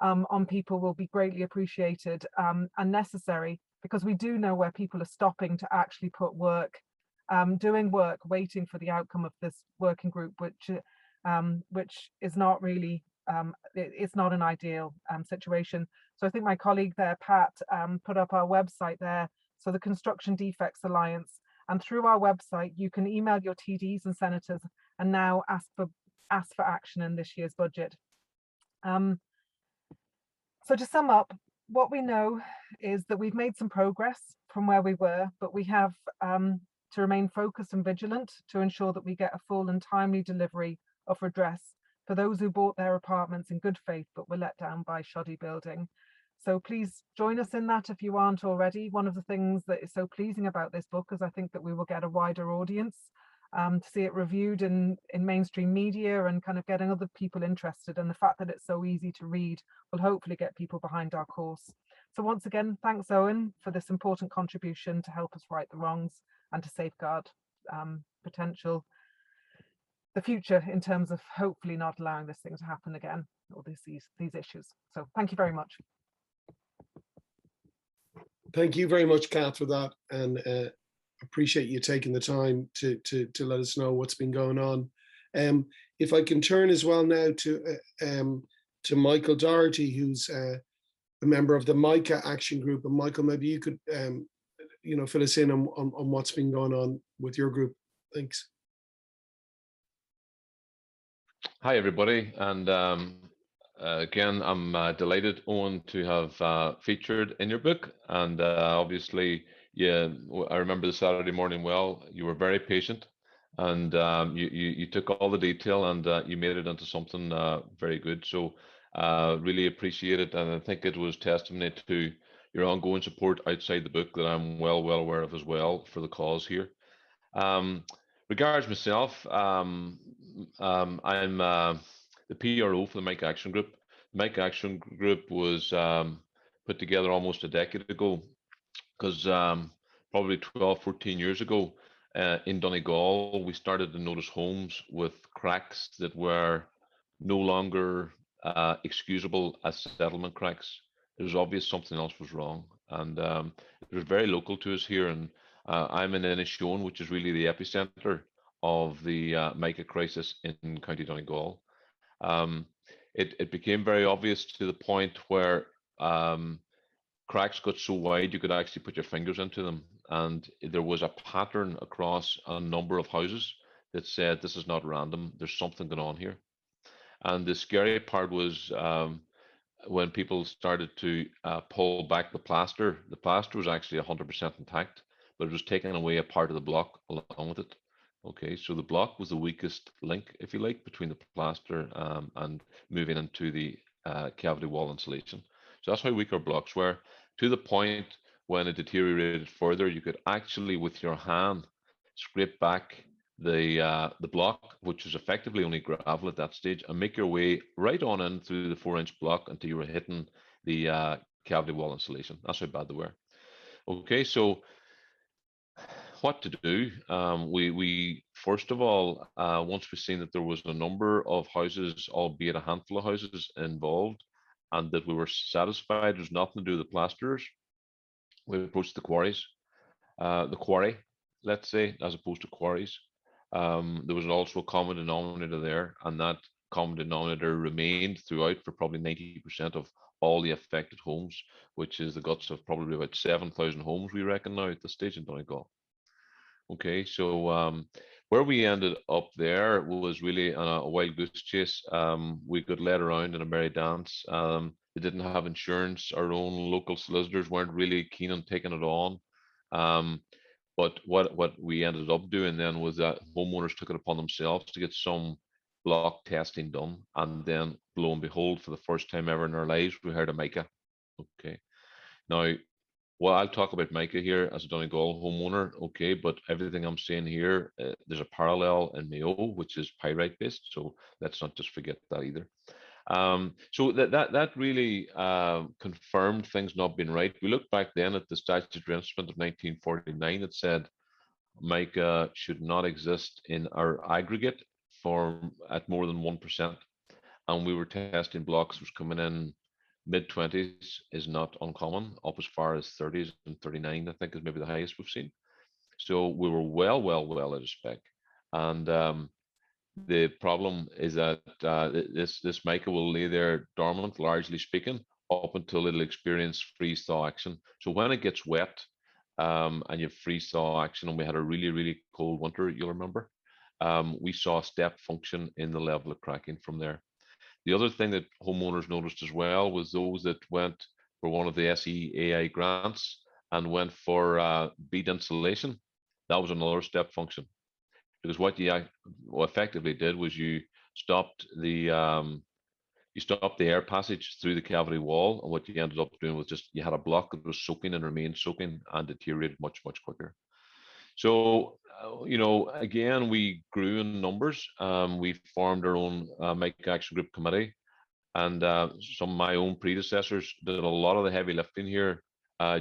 on people will be greatly appreciated and necessary, because we do know where people are stopping to actually put work, doing work, waiting for the outcome of this working group, which is not really, it's not an ideal situation. So I think my colleague there, Pat, put up our website there. So the Construction Defects Alliance, and through our website, you can email your TDs and senators and now ask for action in this year's budget. So to sum up, what we know is that we've made some progress from where we were, but we have to remain focused and vigilant to ensure that we get a full and timely delivery of redress for those who bought their apartments in good faith but were let down by shoddy building. So please join us in that if you aren't already. One of the things that is so pleasing about this book is I think that we will get a wider audience to see it reviewed in mainstream media and kind of getting other people interested, and the fact that it's so easy to read will hopefully get people behind our course. So once again, thanks Owen for this important contribution to help us right the wrongs and to safeguard the future in terms of hopefully not allowing this thing to happen again, or these issues. So thank you very much. Thank you very much, Kath, for that, and appreciate you taking the time to let us know what's been going on. If I can turn as well now to Michael Doherty, who's a member of the MICA Action Group, and Michael, maybe you could fill us in on what's been going on with your group. Thanks. Hi everybody, and again, I'm delighted, Owen, to have featured in your book. And obviously, yeah, I remember the Saturday morning well. You were very patient, and you took all the detail and you made it into something very good. So really appreciate it, and I think it was testimony to your ongoing support outside the book that I'm well aware of as well for the cause here. Regards myself, I'm the PRO for the MICA Action Group. The MICA Action Group was put together almost a decade ago, because probably 12, 14 years ago, in Donegal, we started to notice homes with cracks that were no longer excusable as settlement cracks. It was obvious something else was wrong, and it was very local to us here. And I'm in Inishowen, which is really the epicenter of the mica crisis in County Donegal. It became very obvious to the point where cracks got so wide you could actually put your fingers into them, and there was a pattern across a number of houses that said this is not random, there's something going on here. And the scary part was when people started to pull back the plaster was actually 100% intact, but it was taking away a part of the block along with it. Okay, so the block was the weakest link, if you like, between the plaster and moving into the cavity wall insulation. So that's how weak our blocks were, to the point when it deteriorated further, you could actually, with your hand, scrape back the block, which was effectively only gravel at that stage, and make your way right on in through the 4-inch block until you were hitting the cavity wall insulation. That's how bad they were. Okay, so what to do? We first of all, once we've seen that there was a number of houses, albeit a handful of houses involved, and that we were satisfied there's nothing to do with the plasterers, we approached the quarries, the quarry, let's say, as opposed to quarries. There was also a common denominator there, and that common denominator remained throughout for probably 90% of all the affected homes, which is the guts of probably about 7,000 homes, we reckon now at this stage in Donegal. Okay, so where we ended up there was really a wild goose chase. We got led around in a merry dance. They didn't have insurance. Our own local solicitors weren't really keen on taking it on. But what we ended up doing then was that homeowners took it upon themselves to get some block testing done, and then lo and behold, for the first time ever in our lives, we heard of mica. Okay, now, well, I'll talk about mica here as a Donegal homeowner, okay, but everything I'm saying here, there's a parallel in Mayo, which is pyrite based, so let's not just forget that either. So that really confirmed things not being right. We looked back then at the statutory instrument of 1949 that said mica should not exist in our aggregate form at more than 1%, and we were testing blocks which coming in mid-20s is not uncommon, up as far as 30s and 39, I think, is maybe the highest we've seen. So we were well out of spec, and the problem is that this mica will lay there dormant, largely speaking, up until it'll experience freeze-thaw action. So when it gets wet and you have freeze-thaw action, and we had a really cold winter, you'll remember, we saw a step function in the level of cracking from there. The other thing that homeowners noticed as well was those that went for one of the SEAI grants and went for bead insulation. That was another step function, because what you effectively did was you stopped the air passage through the cavity wall, and what you ended up doing was just you had a block that was soaking and remained soaking and deteriorated much quicker. So, you know, again, we grew in numbers. We formed our own mica action group committee, and some of my own predecessors did a lot of the heavy lifting here.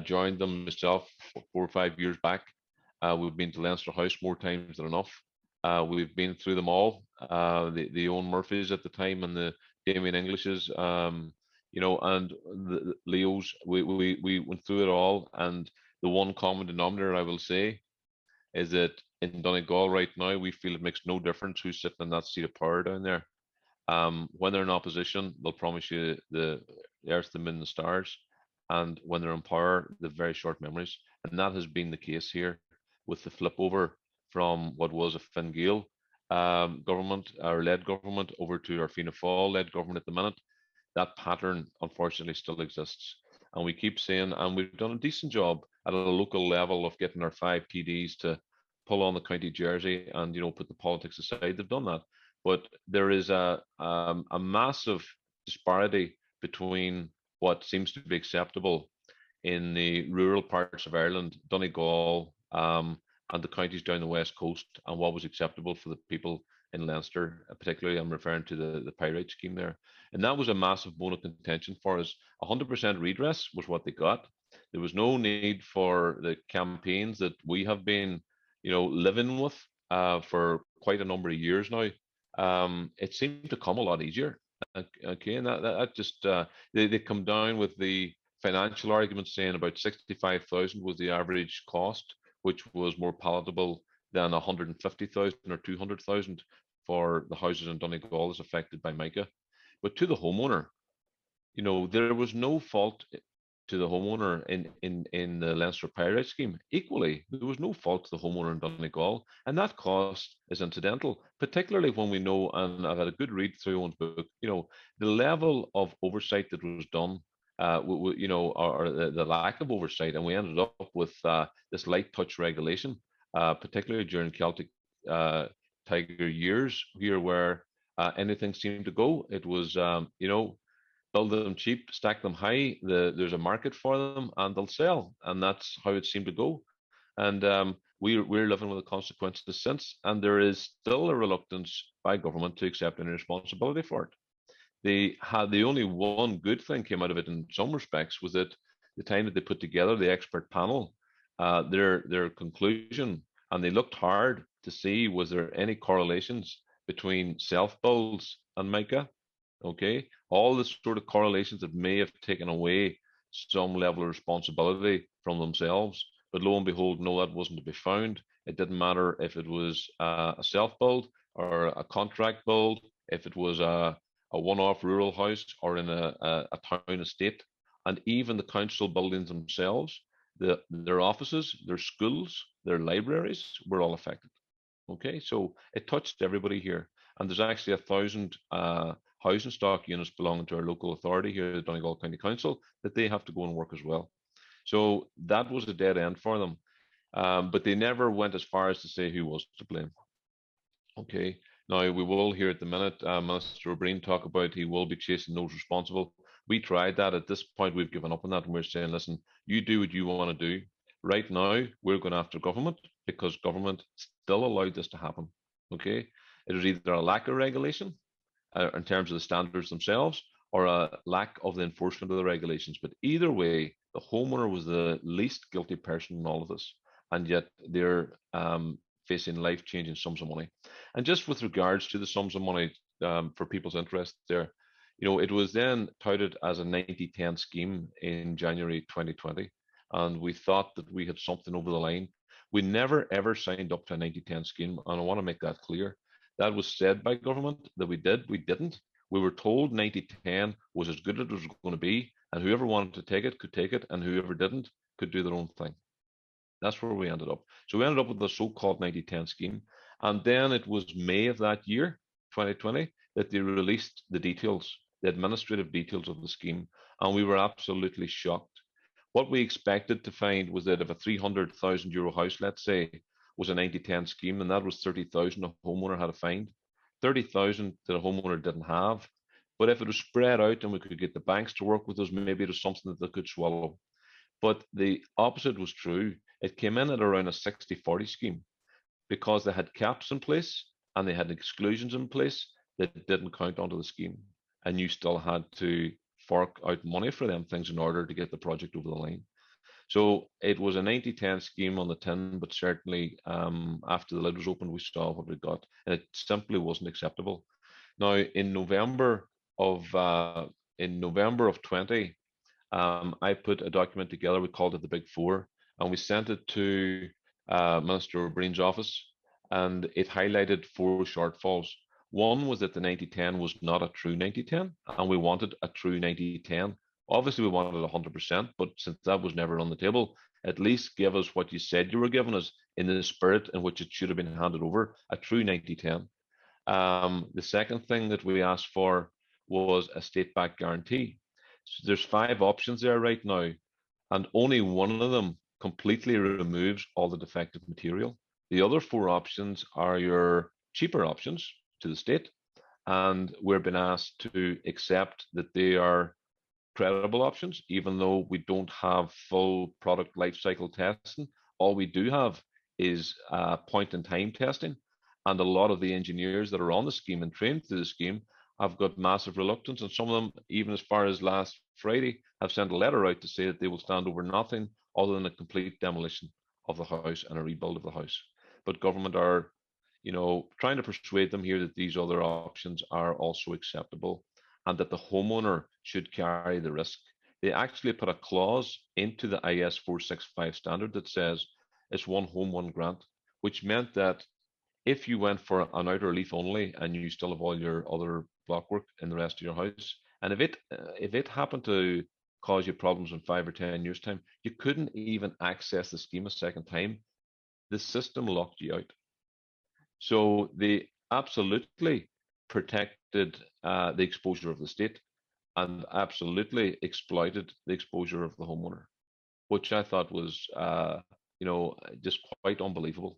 Joined them myself 4 or 5 years back. We've been to Leinster House more times than enough. We've been through them all. The Owen Murphys at the time and the Damien Englishes, you know, and the Leos. We went through it all, and the one common denominator I will say is that in Donegal right now, we feel it makes no difference who's sitting in that seat of power down there. When they're in opposition, they'll promise you the earth, the moon, the stars. And when they're in power, they've very short memories. And that has been the case here with the flip over from what was a Fine Gael government, or led government, over to our Fianna Fáil led government at the minute. That pattern, unfortunately, still exists. And we keep saying, and we've done a decent job at a local level of getting our 5 TDs to pull on the county jersey and, you know, put the politics aside. They've done that. But there is a massive disparity between what seems to be acceptable in the rural parts of Ireland, Donegal, and the counties down the west coast, and what was acceptable for the people in Leinster, particularly I'm referring to the pyrite scheme there. And that was a massive bone of contention for us. 100% redress was what they got. There was no need for the campaigns that we have been living with for quite a number of years now, it seemed to come a lot easier. Okay, and that just they come down with the financial argument saying about 65,000 was the average cost, which was more palatable than 150,000 or 200,000 for the houses in Donegal as affected by Micah. But to the homeowner, there was no fault to the homeowner in the Leinster Pyrite scheme. Equally, there was no fault to the homeowner in Donegal, and that cost is incidental, particularly when we know, and I've had a good read through Owen's book, the level of oversight that was done, or the lack of oversight, and we ended up with this light touch regulation, particularly during Celtic Tiger years here, where anything seemed to go. It was, build them cheap, stack them high. There's a market for them, and they'll sell, and that's how it seemed to go. And we're living with the consequences since, and there is still a reluctance by government to accept any responsibility for it. The only one good thing came out of it in some respects was that the time that they put together the expert panel, their conclusion, and they looked hard to see was there any correlations between self-builds and Micah. Okay, all the sort of correlations that may have taken away some level of responsibility from themselves, but lo and behold, no, that wasn't to be found. It didn't matter if it was a self-build or a contract build, if it was a one-off rural house or in a town estate, and even the council buildings themselves, their offices, their schools, their libraries were all affected. Okay, so it touched everybody here, and there's actually 1,000 housing stock units belonging to our local authority here, the Donegal County Council, that they have to go and work as well. So that was a dead end for them, but they never went as far as to say who was to blame. Okay, now we will hear at the minute Minister O'Brien talk about he will be chasing those responsible. We tried that. At this point, we've given up on that, and we're saying, listen, you do what you want to do. Right now, we're going after government because government still allowed this to happen. Okay, it was either a lack of regulation in terms of the standards themselves, or a lack of the enforcement of the regulations. But either way, the homeowner was the least guilty person in all of this, and yet they're facing life-changing sums of money. And just with regards to the sums of money, for people's interest there, it was then touted as a 90-10 scheme in January 2020, and we thought that we had something over the line. We never ever signed up to a 90-10 scheme, and I want to make that clear. That was said by government that we did. We didn't. We were told 90-10 was as good as it was going to be, and whoever wanted to take it could take it, and whoever didn't could do their own thing. That's where we ended up. So we ended up with the so-called 90-10 scheme, and then it was May of that year, 2020, that they released the details, the administrative details of the scheme, and we were absolutely shocked. What we expected to find was that if a €300,000 house, let's say, was a 90-10 scheme, and that was 30,000 a homeowner had to find, 30,000 that a homeowner didn't have. But if it was spread out and we could get the banks to work with us, maybe it was something that they could swallow. But the opposite was true. It came in at around a 60-40 scheme because they had caps in place and they had exclusions in place that didn't count onto the scheme. And you still had to fork out money for them things in order to get the project over the line. So it was a 90-10 scheme on the tin, but certainly after the lid was opened, we saw what we got, and it simply wasn't acceptable. Now, in November of 20, I put a document together. We called it the Big Four, and we sent it to Minister O'Brien's office, and it highlighted 4 shortfalls. One was that the 90-10 was not a true 90-10, and we wanted a true 90-10. Obviously, we wanted 100%, but since that was never on the table, at least give us what you said you were giving us in the spirit in which it should have been handed over, a true 90-10. The second thing that we asked for was a state-backed guarantee. So there's 5 options there right now, and only one of them completely removes all the defective material. The other 4 options are your cheaper options to the state, and we're being asked to accept that they are credible options, even though we don't have full product life cycle testing. All we do have is point in time testing, and a lot of the engineers that are on the scheme and trained through the scheme have got massive reluctance, and some of them, even as far as last Friday, have sent a letter out to say that they will stand over nothing other than a complete demolition of the house and a rebuild of the house. but government are, trying to persuade them here that these other options are also acceptable and that the homeowner should carry the risk. They actually put a clause into the IS 465 standard that says it's one home, one grant, which meant that if you went for an outer leaf only and you still have all your other block work in the rest of your house, and if it happened to cause you problems in 5 or 10 years' time, you couldn't even access the scheme a second time. The system locked you out. So they absolutely protected the exposure of the state and absolutely exploited the exposure of the homeowner, which I thought was, just quite unbelievable.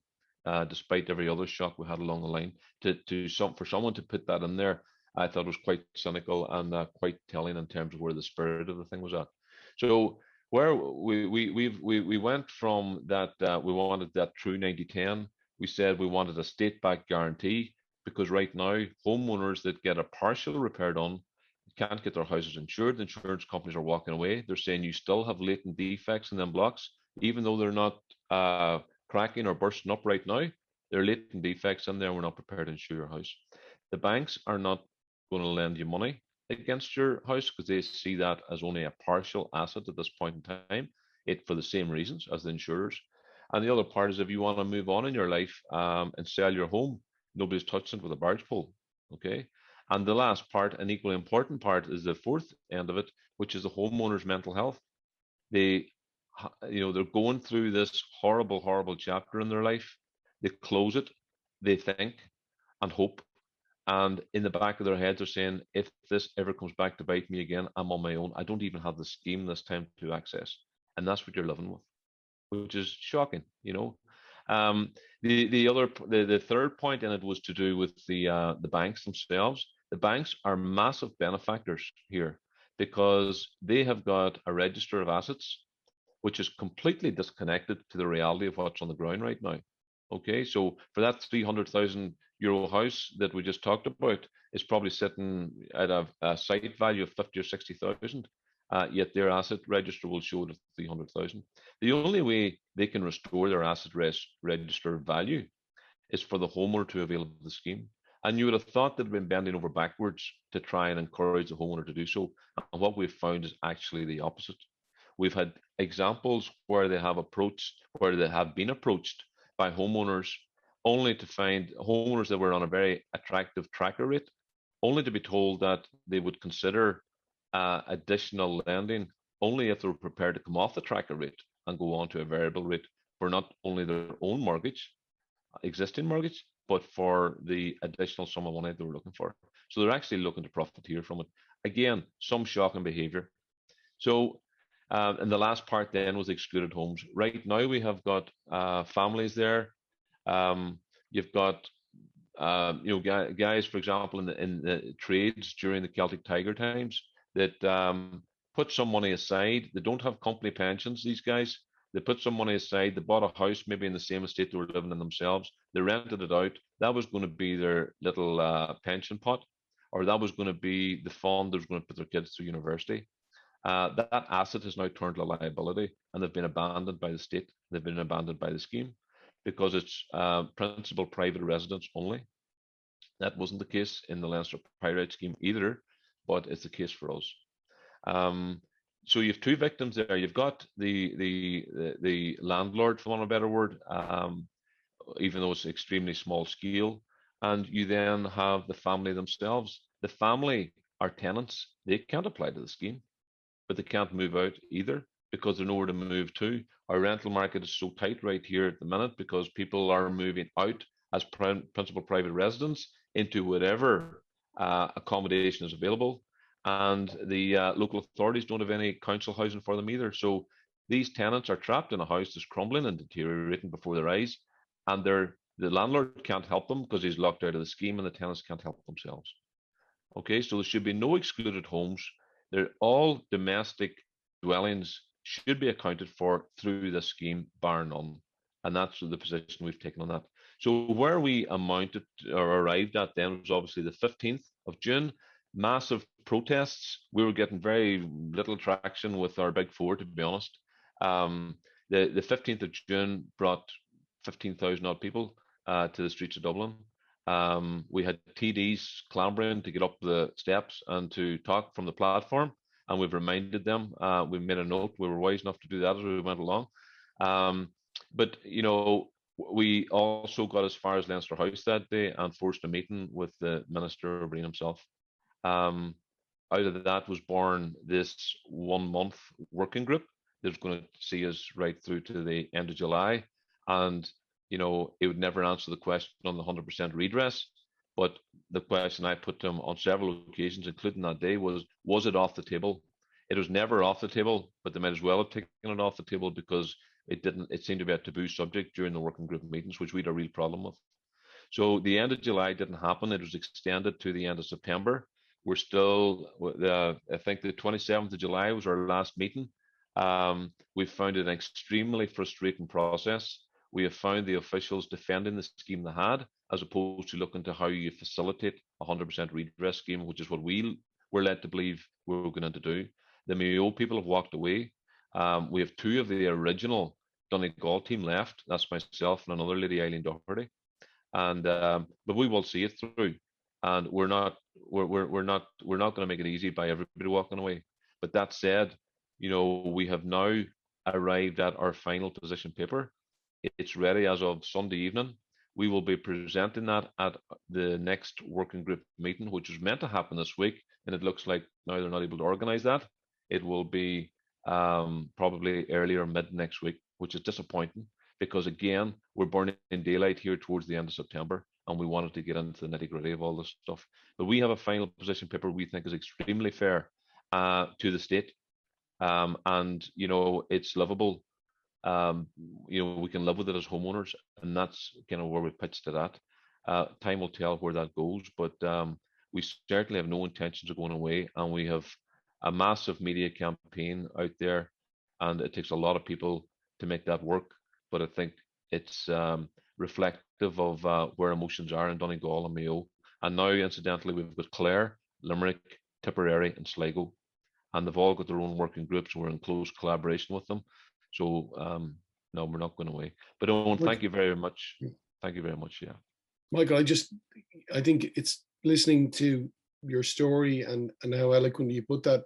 Despite every other shock we had along the line, for someone to put that in there, I thought was quite cynical and quite telling in terms of where the spirit of the thing was at. So where we went from that, we wanted that true 90-10. We said we wanted a state-backed guarantee, because right now homeowners that get a partial repair done can't get their houses insured. The insurance companies are walking away. They're saying you still have latent defects in them blocks, even though they're not cracking or bursting up right now. There are latent defects in there. We're not prepared to insure your house. The banks are not going to lend you money against your house because they see that as only a partial asset at this point in time, for the same reasons as the insurers. And the other part is, if you want to move on in your life and sell your home, nobody's touching it with a barge pole. Okay. And the last part, an equally important part, is the fourth end of it, which is the homeowner's mental health. They're going through this horrible, horrible chapter in their life. They close it, they think and hope. And in the back of their heads, they're saying, if this ever comes back to bite me again, I'm on my own. I don't even have the scheme this time to access. And that's what you're living with, which is shocking, The third point in it was to do with the banks themselves. The banks are massive benefactors here because they have got a register of assets which is completely disconnected to the reality of what's on the ground right now. Okay, so for that €300,000 house that we just talked about, it's probably sitting at a site value of 50 or 60,000. Yet their asset register will show it at 300,000. The only way they can restore their asset register value is for the homeowner to avail of the scheme. And you would have thought they'd been bending over backwards to try and encourage the homeowner to do so. And what we've found is actually the opposite. We've had examples where they have been approached by homeowners only to find homeowners that were on a very attractive tracker rate, only to be told that they would consider additional lending only if they were prepared to come off the tracker rate and go on to a variable rate for not only their own existing mortgage, but for the additional sum of money they were looking for. So they're actually looking to profiteer from it. Again, some shocking behavior. So, and the last part then was excluded homes. Right now we have got families there. You've got guys, for example, in the trades during the Celtic Tiger times that put some money aside. They don't have company pensions, these guys. They put some money aside. They bought a house, maybe in the same estate they were living in themselves. They rented it out. That was going to be their little pension pot, or that was going to be the fund that was going to put their kids through university. That asset has now turned to a liability, and they've been abandoned by the state. They've been abandoned by the scheme because it's principal private residence only. That wasn't the case in the Leinster Priory scheme either, but it's the case for us. So you have two victims there. You've got the landlord, for want of a better word, even though it's extremely small scale, and you then have the family themselves. The family are tenants. They can't apply to the scheme, but they can't move out either because they're nowhere to move to. Our rental market is so tight right here at the minute because people are moving out as principal private residents into whatever accommodation is available. And the local authorities don't have any council housing for them either. So these tenants are trapped in a house that's crumbling and deteriorating before their eyes, and the landlord can't help them because he's locked out of the scheme, and the tenants can't help themselves. Okay, so there should be no excluded homes. They're all domestic dwellings should be accounted for through this scheme, bar none. And that's the position we've taken on that. So where we amounted or arrived at then was obviously the 15th of June. Massive protests. We were getting very little traction with our big four, to be honest. The 15th of June brought 15,000 odd people to the streets of Dublin. We had TDs clambering to get up the steps and to talk from the platform, and we've reminded them. We made a note. We were wise enough to do that as we went along. But you know, we also got as far as Leinster House that day and forced a meeting with the Minister O'Brien himself. Out of that was born this 1 month working group that's going to see us right through to the end of July. And, you know, it would never answer the question on the 100% redress. But the question I put to him on several occasions, including that day, was it off the table? It was never off the table, but they might as well have taken it off the table because it seemed to be a taboo subject during the working group meetings, which we had a real problem with. So the end of July didn't happen. It was extended to the end of September. We're still, I think the 27th of July was our last meeting. We found it an extremely frustrating process. We have found the officials defending the scheme they had, as opposed to looking to how you facilitate a 100% redress scheme, which is what we were led to believe we were going to do. The Mayo people have walked away. We have two of the original Donegal team left. That's myself and another lady, Eileen Doherty. And but we will see it through. And we're not going to make it easy by everybody walking away. But that said, you know, we have now arrived at our final position paper. It's ready as of Sunday evening. We will be presenting that at the next working group meeting, which was meant to happen this week, and it looks like now they're not able to organise that. It will be probably early or mid next week, which is disappointing because, again, we're burning in daylight here towards the end of September, and we wanted to get into the nitty-gritty of all this stuff. But we have a final position paper we think is extremely fair to the state, and, you know, it's livable. You know, we can live with it as homeowners, and that's kind of where we pitched it at. Time will tell where that goes, but we certainly have no intentions of going away, and we have a massive media campaign out there, and it takes a lot of people to make that work. But I think it's reflective of where emotions are in Donegal and Mayo. And now, incidentally, we've got Clare, Limerick, Tipperary, and Sligo, and they've all got their own working groups, and we're in close collaboration with them. So no, we're not going away. But Owen, thank you very much. Thank you very much. Yeah, Michael, I think it's listening to your story and how eloquently you put that,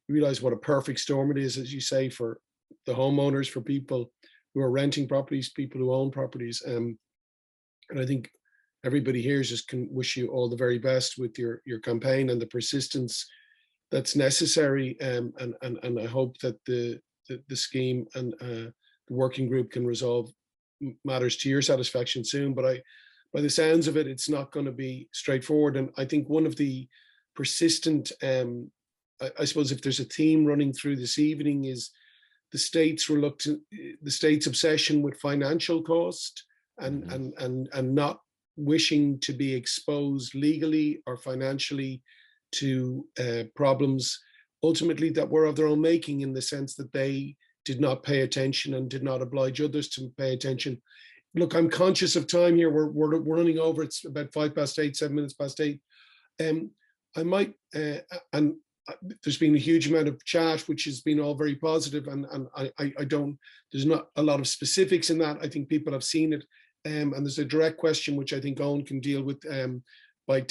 you realize what a perfect storm it is, as you say, for the homeowners, for people who are renting properties, people who own properties. And I think everybody here just can wish you all the very best with your campaign and the persistence that's necessary. And I hope that the scheme and the working group can resolve matters to your satisfaction soon. But by the sounds of it, it's not going to be straightforward. And I think one of the persistent, I suppose, if there's a theme running through this evening, is the state's obsession with financial cost and not wishing to be exposed legally or financially to problems ultimately that were of their own making, in the sense that they did not pay attention and did not oblige others to pay attention. Look, I'm conscious of time here. We're running over. It's about 8:05, 7 minutes past 8. I might, and there's been a huge amount of chat, which has been all very positive, and I don't, there's not a lot of specifics in that. I think people have seen it, and there's a direct question which I think Owen can deal with by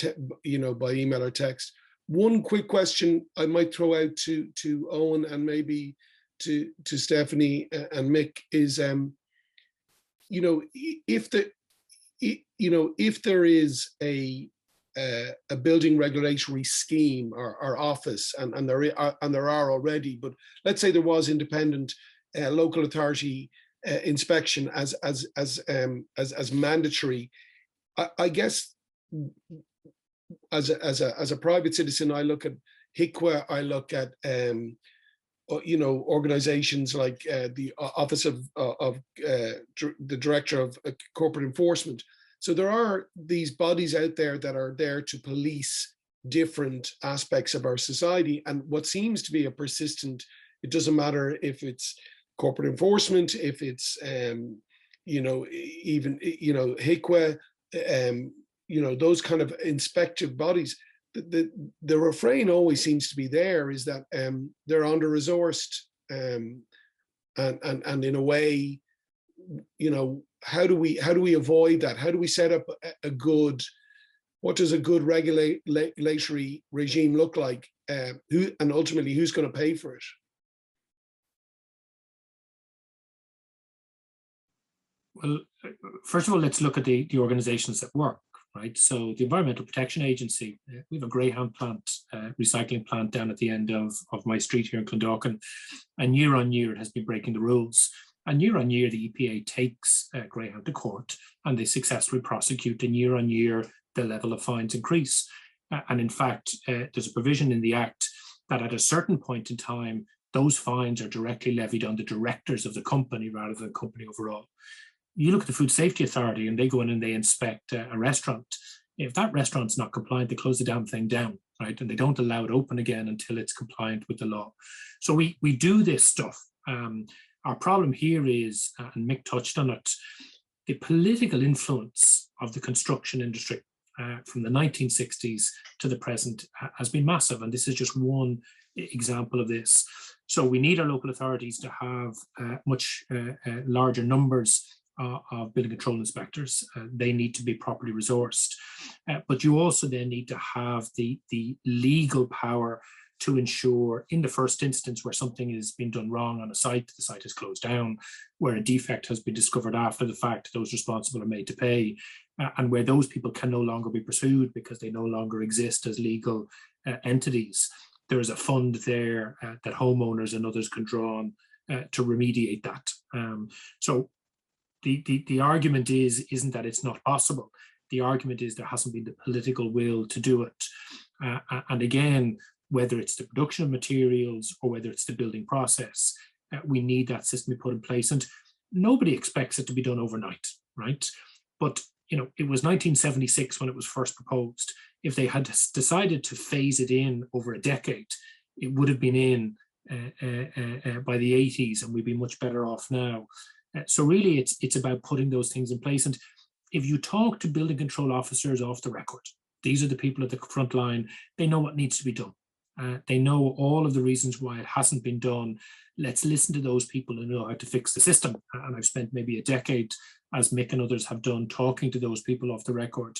email or text. One quick question I might throw out to Owen and maybe to Stephanie and Mick is, if there is a building regulatory scheme or office, and there are already, but let's say there was independent local authority inspection as mandatory. I guess as a private citizen, I look at HICWA, I look at organizations like the Office of the Director of Corporate Enforcement. So there are these bodies out there that are there to police different aspects of our society. And what seems to be a persistent, it doesn't matter if it's corporate enforcement, if it's, HICWA, those kind of inspective bodies. The refrain always seems to be there is that they're under-resourced, and in a way, how do we avoid that? How do we set up a good, what does a good regulatory regime look like? And ultimately, who's going to pay for it? Well, first of all, let's look at the organizations that work, right? So the Environmental Protection Agency, we have a Greyhound plant, recycling plant down at the end of my street here in Clondalkin, and year on year it has been breaking the rules. And year on year, the EPA takes Greyhound to court and they successfully prosecute, and year on year, the level of fines increase. And in fact, there's a provision in the Act that at a certain point in time, those fines are directly levied on the directors of the company rather than the company overall. You look at the Food Safety Authority and they go in and they inspect a restaurant. If that restaurant's not compliant, they close the damn thing down, right? And they don't allow it open again until it's compliant with the law. So we do this stuff. Our problem here is, and Mick touched on it, the political influence of the construction industry from the 1960s to the present has been massive. And this is just one example of this. So we need our local authorities to have much larger numbers of building control inspectors. They need to be properly resourced. But you also then need to have the legal power to ensure, in the first instance, where something is being done wrong on a site, the site is closed down, where a defect has been discovered after the fact, those responsible are made to pay, and where those people can no longer be pursued because they no longer exist as legal entities. There is a fund there that homeowners and others can draw on to remediate that. So the argument isn't that it's not possible. The argument is there hasn't been the political will to do it. And again, whether it's the production of materials or whether it's the building process, we need that system to be put in place. And nobody expects it to be done overnight, right? But you know, it was 1976 when it was first proposed. If they had decided to phase it in over a decade, it would have been in by the 80s, and we'd be much better off now. So really, it's about putting those things in place. And if you talk to building control officers off the record, these are the people at the front line, they know what needs to be done. They know all of the reasons why it hasn't been done. Let's listen to those people and know how to fix the system. And I've spent maybe a decade, as Mick and others have done, talking to those people off the record.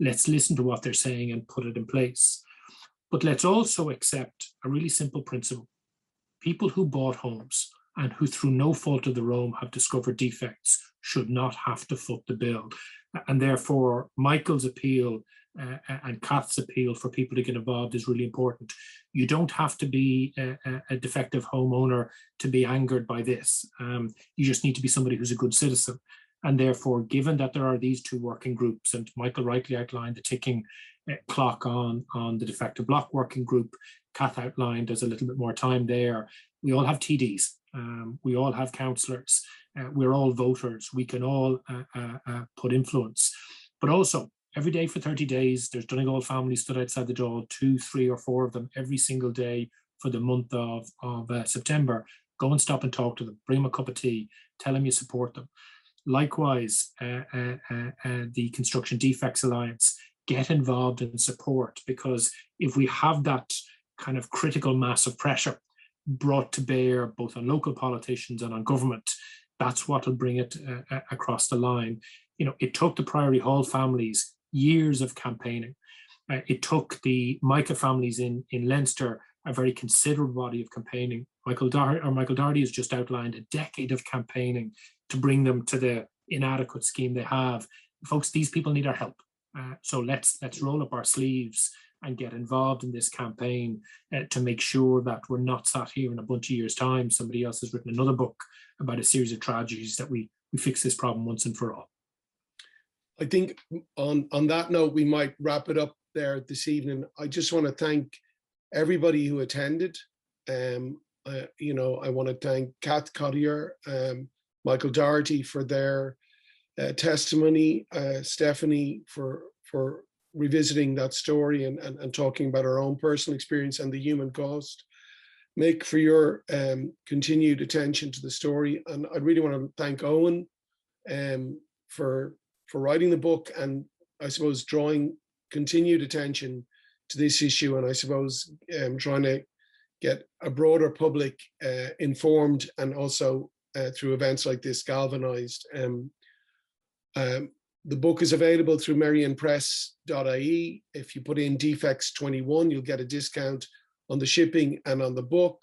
Let's listen to what they're saying and put it in place. But let's also accept a really simple principle. People who bought homes and who through no fault of their own have discovered defects should not have to foot the bill. And therefore, Michael's appeal and Kath's appeal for people to get involved is really important. You don't have to be a defective homeowner to be angered by this. You just need to be somebody who's a good citizen. And therefore, given that there are these two working groups, and Michael rightly outlined the ticking clock on the defective block working group, Kath outlined there's a little bit more time there. We all have TDs. We all have councillors. We're all voters. We can all put influence. But also, every day for 30 days, there's Donegal families stood outside the door, 2, 3 or 4 of them every single day for the month of September. Go and stop and talk to them. Bring them a cup of tea. Tell them you support them. Likewise, the Construction Defects Alliance, get involved in support, because if we have that kind of critical mass of pressure brought to bear both on local politicians and on government, that's what will bring it across the line. You know, it took the Priory Hall families years of campaigning. It took the Micah families in Leinster a very considerable body of campaigning. Michael Doherty has just outlined a decade of campaigning to bring them to the inadequate scheme they have. Folks, these people need our help. So let's roll up our sleeves and get involved in this campaign to make sure that we're not sat here in a bunch of years' time. Somebody else has written another book about a series of tragedies, that we fix this problem once and for all. I think on that note, we might wrap it up there this evening. I just want to thank everybody who attended. You know, I want to thank Kath, Cottier, Michael Doherty for their testimony, Stephanie for revisiting that story and talking about our own personal experience and the human cost. Mick, for your continued attention to the story. And I really want to thank Owen for writing the book, and I suppose drawing continued attention to this issue, and I suppose trying to get a broader public informed, and also through events like this galvanized. The book is available through merrionpress.ie. If you put in Defects 21, you'll get a discount on the shipping and on the book.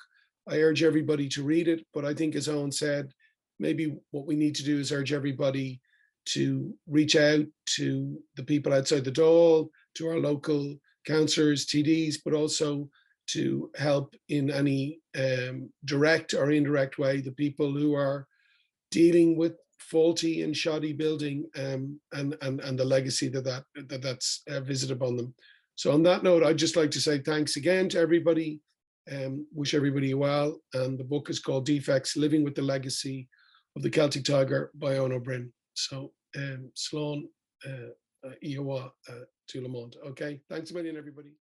I urge everybody to read it, but I think, as Owen said, maybe what we need to do is urge everybody to reach out to the people outside the Dáil, to our local councillors, TDs, but also to help in any direct or indirect way the people who are dealing with faulty and shoddy building and the legacy that's visited upon them. So on that note, I'd just like to say thanks again to everybody. Wish everybody well. And the book is called Defects: Living with the Legacy of the Celtic Tiger by Owen O'Brien. So Slán Eoin to Lamont. Okay, thanks a million, everybody.